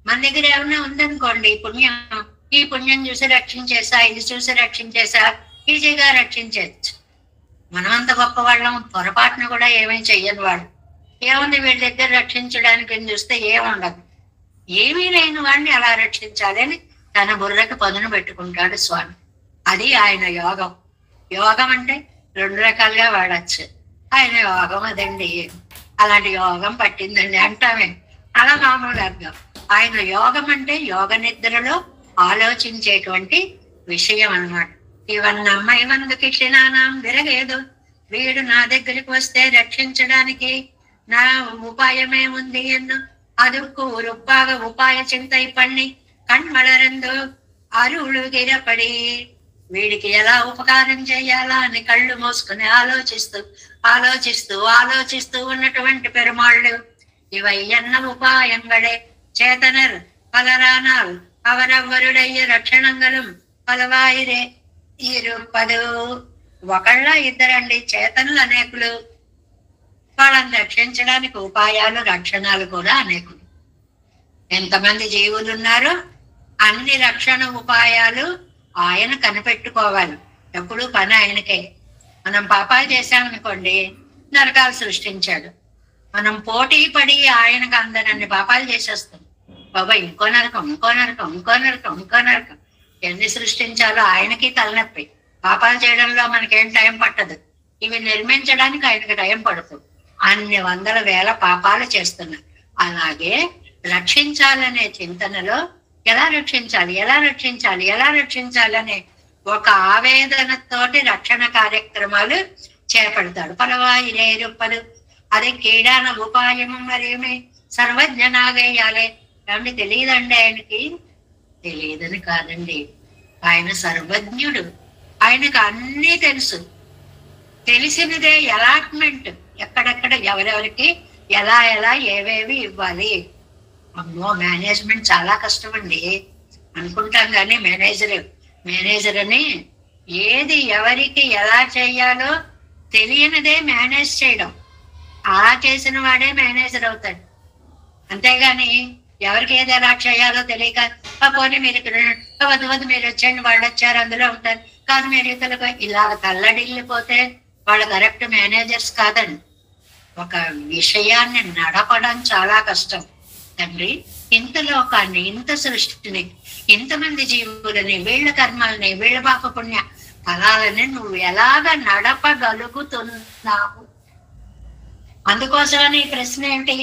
మన దగ్గర ఏమైనా ఉందనుకోండి పుణ్యం, ఈ పుణ్యం చూసి రక్షించేసా, ఇది చూసి రక్షించేసా, ఈజీగా రక్షించవచ్చు. మనమంత గొప్ప వాళ్ళం, పొరపాటున కూడా ఏమీ చెయ్యని వాడు. ఏముంది వీళ్ళ దగ్గర రక్షించడానికి అని చూస్తే ఏముండదు. ఏమీ లేని వాడిని ఎలా రక్షించాలి అని తన బుర్రకి పదును పెట్టుకుంటాడు స్వామి. అది ఆయన యోగం. యోగం అంటే 2 రకాలుగా వాడచ్చు. ఆయన యోగం అదండి, అలాంటి యోగం పట్టిందండి అంటామే, అలా మామూలు అర్థం. ఆయన యోగం అంటే యోగ నిద్రలో ఆలోచించేటువంటి విషయం అన్నమాట. ఇవన్నమ్మ ఇవందుకి క్షణానం విరగేదు, వీడు నా దగ్గరికి వస్తే రక్షించడానికి నా ఉపాయమేముంది ఎన్ను அதுக்கு உருப்பாக உபாய చింతై பண்ணி కణ్మళరందు అరువులు గిరపడి, వీడికి ఎలా ఉపకారం చేయాలా అని కళ్ళు మూసుకుని ఆలోచిస్తూ ఆలోచిస్తూ ఆలోచిస్తూ ఉన్నటువంటి పెరుమాళ్ళు ఇవయ్యన్న ఉపాయంగడే చేతనర్ పలరానాల్ అవరవ్వరుడయ్య రక్షణంగలం పలవాయిరే ఇరుపదు. ఒకళ్ళ ఇద్దరండి, చేతనులు అనేకులు, వాళ్ళని రక్షించడానికి ఉపాయాలు రక్షణాలు కూడా అనేకులు. ఎంతమంది జీవులు ఉన్నారో అన్ని రక్షణ ఉపాయాలు ఆయన కనిపెట్టుకోవాలి. ఎప్పుడు పని ఆయనకే. మనం పాపాలు చేశామనుకోండి, నరకాలు సృష్టించాడు. మనం పోటీ పడి ఆయనకు అందరన్ని పాపాలు చేసేస్తాం. బాబా ఇంకో నరకం, ఇంకో నరకం, ఇంకో నరకం, ఇంకో నరకం, ఎన్ని సృష్టించాలో ఆయనకి తలనొప్పి. పాపాలు చేయడంలో మనకేం టైం పట్టదు, ఇవి నిర్మించడానికి ఆయనకి టైం పడుతుంది. అన్ని వందల వేల పాపాలు చేస్తున్నారు. అలాగే రక్షించాలనే చింతనలో ఎలా రక్షించాలి, ఎలా రక్షించాలి, ఎలా రక్షించాలి అనే ఒక ఆవేదనతోటి రక్షణ కార్యక్రమాలు చేపడతాడు. పలవాయిరే రూపలు, అదే కీడాన ఉపాయము మరేమి సర్వజ్ఞనాగేయాలి. ఏమంటే తెలియదండి ఆయనకి? తెలియదని కాదండి, ఆయన సర్వజ్ఞుడు. ఆయనకు అన్నీ తెలుసు. తెలిసినదే అలాట్మెంట్, ఎక్కడెక్కడ ఎవరెవరికి ఎలా ఎలా ఏవేవి ఇవ్వాలి. అమ్మో మేనేజ్మెంట్ చాలా కష్టం అండి అనుకుంటాం, కానీ మేనేజర్ అని ఏది ఎవరికి ఎలా చేయాలో తెలియనిదే మేనేజ్ చేయడం. అలా చేసిన వాడే మేనేజర్ అవుతాడు. అంతేగాని ఎవరికి ఏది ఎలా చేయాలో తెలియక పోనీ మీరు ఇక్కడ వద్దు మీరు వచ్చేయండి, వాళ్ళు వచ్చారు అందులో ఉంటారు, కాదు మీరు ఇతరులకు ఇలా తల్లడిల్లిపోతే వాళ్ళు కరెక్ట్ మేనేజర్స్ కాదండి. ఒక విషయాన్ని నడపడం చాలా కష్టం తండ్రి. ఇంత లోకాన్ని, ఇంత సృష్టిని, ఇంతమంది జీవులని, వీళ్ళ కర్మల్ని, వీళ్ళ పాప పుణ్య ఫలాలని నువ్వు ఎలాగ నడపగలుగుతున్నావు? అందుకోసమని ఈ ప్రశ్న ఏంటి?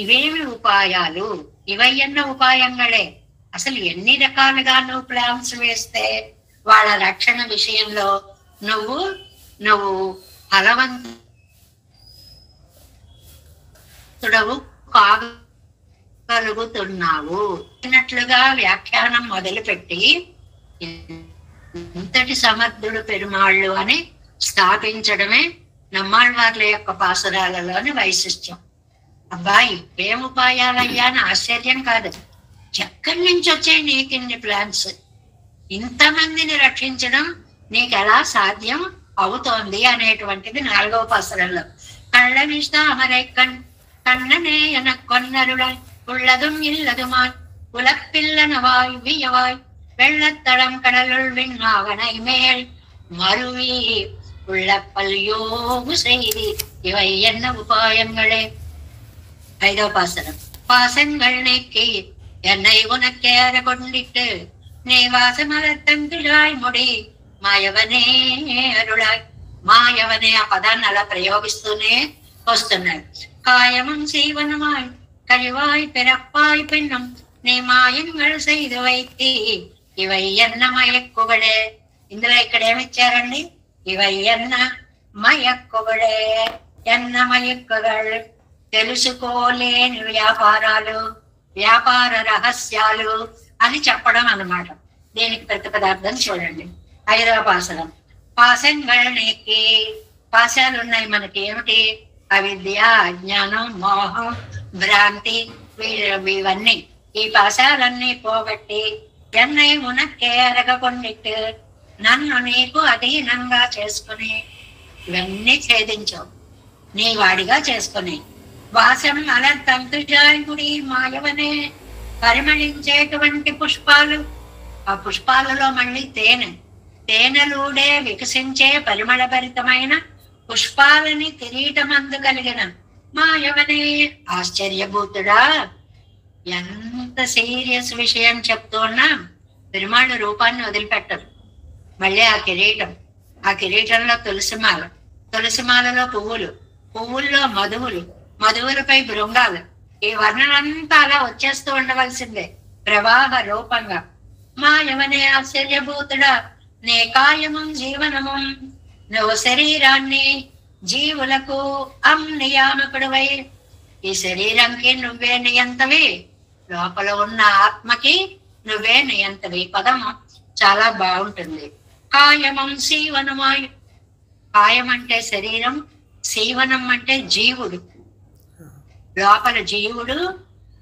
ఇవేమి ఉపాయాలు? ఇవయ్యన్న ఉపాయంగళే. అసలు ఎన్ని రకాలుగా నువ్వు ప్లాన్స్ వేస్తే వాళ్ళ రక్షణ విషయంలో నువ్వు ఫలవంతుడవు కాగలుగుతున్నావు అన్నట్లుగా వ్యాఖ్యానం మొదలుపెట్టి ఇంతటి సమర్థుడు పెరుమాళ్ళు అని స్థాపించడమే నమ్మాళ్వార్ల యొక్క పాసురాలలోని వైశిష్ట్యం. అబ్బాయి ఏం ఉపాయాలయ్యా అని ఆశ్చర్యం కాదు. ఎక్కడి నుంచి వచ్చాయి నీకు ఇన్ని ప్లాన్స్? ఇంతమందిని రక్షించడం నీకు ఎలా సాధ్యం అవుతోంది అనేటువంటిది 4వ పాసురంలో. కళ్ళమిష్ట అమరై కண்ணనే ఎన కొన్నరుడాయ్ உள்ளதும் இல்லதுமாய் உலப்பில்லனவாய் வியவாய் வெள்ளத்தடம் கடலுள் விண்ணாவனை மேல் மருவி உள்ள பல்யோகு செய்தி இவை என்ன உபாயங்களே. 5వ పాసురం. பாசங்கள் நீக்கி என்னை உனக்கேற கொண்டிட்டு நீ వాసమలతంతులాయ్ ముడి మాయవనే అరుళాయ్. మాయవనే ఆ పదాన్ని అలా ప్రయోగిస్తూనే వస్తున్నాడు. కాయమం సీవనమాయ్ கழிவாய் பிறப்பாய் பின்னும் நீ మాయంగళ செய்து வைத்தி ఇవయ్యన్న మయక్కుబడే. ఇందులో ఇక్కడ ఏమిచ్చారండి? ఇవయ్యన్న మయక్కుబడే. ఎన్న మయక్కుగళ్ తెలుసుకోలేని వ్యాపారాలు, వ్యాపార రహస్యాలు అని చెప్పడం అన్నమాట. దీనికి ప్రతిపదార్థం చూడండి. 5వ పాసురం. పాశంగళనికి పాశాలు ఉన్నాయి మనకి. ఏమిటి? అవిద్య, అజ్ఞానం, మోహం, భ్రాంతి, ఇవన్నీ ఈ పాశాలన్నీ పోగొట్టి ఎన్నై ఉనక్కే అరగకొండిట్టు నన్ను నీకు అధీనంగా చేసుకుని ఇవన్నీ ఛేదించవు, నీ వాడిగా చేసుకుని. వాసం అలంతంతుజాయుడి మాయవనే పరిమళించేటువంటి పుష్పాలు. ఆ పుష్పాలలో మళ్ళీ తేనె, తేనెలూడే వికసించే పరిమళభరితమైన పుష్పాలని కిరీటమందు కలిగిన మాయవనే. ఆశ్చర్యభూతుడా, ఎంత సీరియస్ విషయం చెప్తున్నా పెరుమాళ రూపాన్ని వదిలిపెట్టరు. మళ్ళీ ఆ కిరీటంలో తులసిమాల, తులసిమాలలో పువ్వులు, పువ్వుల్లో మధువులు, మధువులపై బృంగాలు. ఈ వర్ణనంతా అలా వచ్చేస్తూ ఉండవలసిందే ప్రవాహ రూపంగా. మాయవనే ఆశ్చర్యభూతుడా, నే కాయము జీవనము, నువ్వు శరీరాన్ని జీవులకు నియామకుడివై. ఈ శరీరంకి నువ్వే నియంతవి, లోపల ఉన్న ఆత్మకి నువ్వే నియంతవి. పదము చాలా బాగుంటుంది. కాయమం సీవనమాయ్. కాయం అంటే శరీరం, సీవనం అంటే జీవుడు, లోపల జీవుడు,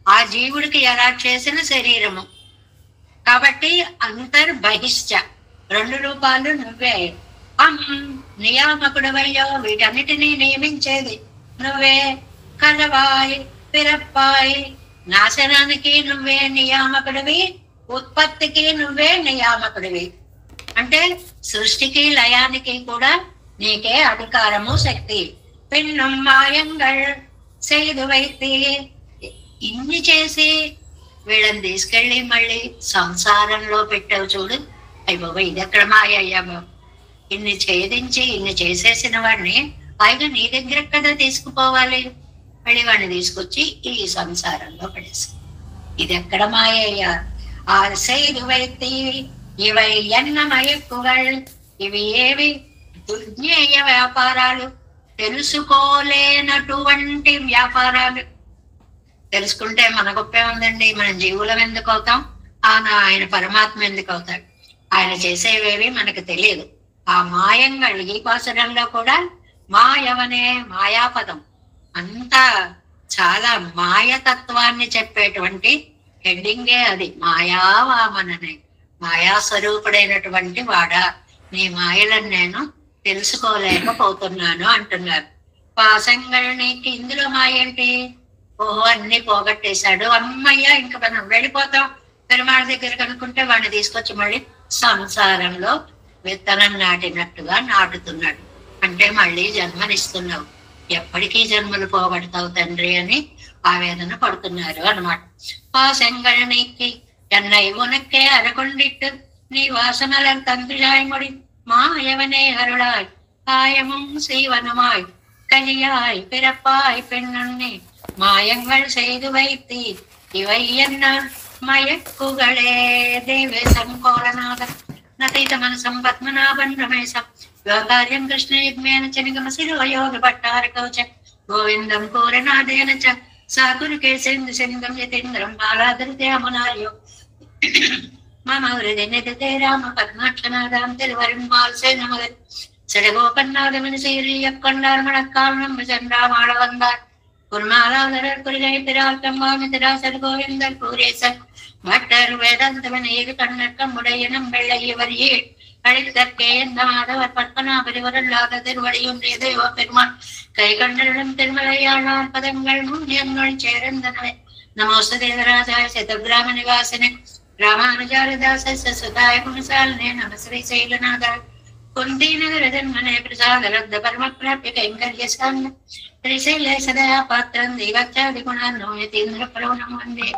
ఆ జీవుడికి ఎలా చేసిన శరీరము. కాబట్టి అంతర్బహిష్ట, రెండు రూపాలు నువ్వే. నియామకుడవయ్యో, వీటన్నిటినీ నియమించేది నువ్వే. కలవాయ్ పిరప్పాయ్, నాశనానికి నువ్వే నియామకుడివి, ఉత్పత్తికి నువ్వే నియామకుడివి. అంటే సృష్టికి లయానికి కూడా నీకే అధికారము శక్తి. పిన్నం మాయంగల్ செய்து வைத்து. ఇన్ని చేసి వీళ్ళని తీసుకెళ్ళి మళ్ళీ సంసారంలో పెట్టావు చూడు. అయ్య బాబా, ఇది ఎక్కడ మాయ అయ్యా బాబు. ఇన్ని ఛేదించి ఇన్ని చేసేసిన వాడిని పైగా నీ దగ్గర కదా తీసుకుపోవాలి. మళ్ళీ వాడిని తీసుకొచ్చి ఈ సంసారంలో పడేసి ఇది ఎక్కడ మాయ అయ్యా. ఆ செய்து வைத்து ఇవై ఎన్న మయక్కువల్. ఇవి ఏవి దుర్జ్ఞేయ వ్యాపారాలు, తెలుసుకోలేనటువంటి వ్యాపారాలు. తెలుసుకుంటే మన గొప్పే ఉందండి. మనం జీవులం ఎందుకు అవుతాం, ఆయన పరమాత్మ ఎందుకు అవుతాడు. ఆయన చేసేవేవి మనకు తెలియదు. ఆ మాయంగా ఈ పాసురంలో కూడా మాయవనే మాయాపదం అంతా చాలా మాయతత్వాన్ని చెప్పేటువంటి హెడ్డింగే అది. మాయావామననే, మాయా స్వరూపుడైనటువంటి వాడా, నీ మాయలను నేను తెలుసుకోలేకపోతున్నాను అంటున్నారు. పాసంగళనికి ఇందులో మాయ ఏంటి? ఓహో, అన్ని పోగొట్టేశాడు, అమ్మయ్య ఇంకా మనం వెళ్ళిపోతాం పెరుమాళ దగ్గరికి అనుకుంటే వాడిని తీసుకొచ్చి మళ్ళీ సంసారంలో విత్తనం నాటినట్టుగా నాటుతున్నాడు. అంటే మళ్ళీ జన్మనిస్తున్నావు, ఎప్పటికీ జన్మలు పోగొడతావు తండ్రి అని ఆవేదన పడుతున్నారు అన్నమాట. పాసంగళనికి என்னை உனக்கே அறகொண்டிட்டு நீ வாசமலர் தந்திராய் முடி மாயவனே அருளாய். காயமும் சீவனமாய் கலியாய் பிறப்பாய் பெண்ணே, மாயங்கள் செய்து வைத்தி இவை என்ன மயக்குகளே. தேவே சங்கோலநாதன் నతైత మనసం పద్మనాభన్ రమేశం యోగార్యం కృష్ణ యుగ్మేన చనిగమ శిరోయోగ భట్టార కౌచ గోవిందం పూరనాదేన చ సాకురు కేసేందు శనిగం యతేంద్రం బాలాదరితే అమునార్యో మమ హృదయనిధతే రామ పద్మాక్షనాదాం తిరువరుమాల్సే నమగన్ செடகோபன்னாதமனி சீரியக்கொண்டார் மணக்காலம் சென்றாமாள வந்தார். குருமாலாதரர் குறிகை பிரார்த்தம் வாமிதிராசர் கோவிந்தர் கூரேசர் மட்டர் வேதாந்தவன் ஏது கண்ணக்கம் உடையனம் வெள்ளையவரியே அழித்தற்கே எந்த மாதவர் பத்மநாபரிவரல்லாத திருவடியுன்றிய தெய்வ பெருமான் கை கண்டனும் திருமலையாளார் பதங்கள் மூன்யங்கள் சேர்ந்தனவே. நமோஸ்து தேவராஜாய சதபிராம நிவாசனே ராமானுஜாரதாச சுதாய குணசாலனே நம ஸ்ரீ சைலநாதாய कुंती नगर जन्मने प्रसाद लब्ध परम प्राप्य कैंकर्य साम्य त्रिशैले सदा पात्रं देवाचार्य गुणान्नो यतीन्द्र परवनं वन्दे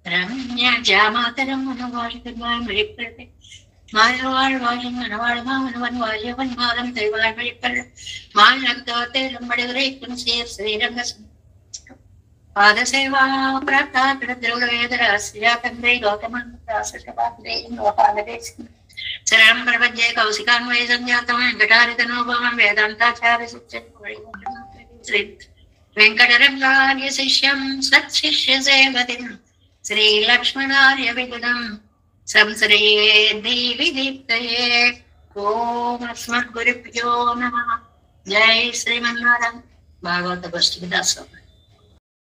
रम्य जामातरं मनोवाळितवाय मरिप्रते मायवाळ वायं मनवाळ मावनवन वायवन मादं दैवाय मरिपर मानक्तोते लंबडगरे कुंसीर श्रीरंग पादसेवा प्राप्ता प्रद्रववेदरास्यातंद्रे गौतमं प्रासष्टपात्रे नोपालदेश शरण प्रपंचे कौशिकान्वय संजातम वेंकटारितनोपमं वेदांताचार्य शिक्षण श्री वेंकटरंगार्य शिष्यं सत्शिष्य सेवतिं श्री लक्ष्मणार्य विगुणं संश्रये देवी दीप्तये. ओम अस्मद्गुरुभ्यो नमः. जय श्रीमन्नारायण. भागवत गोष्ठी दास.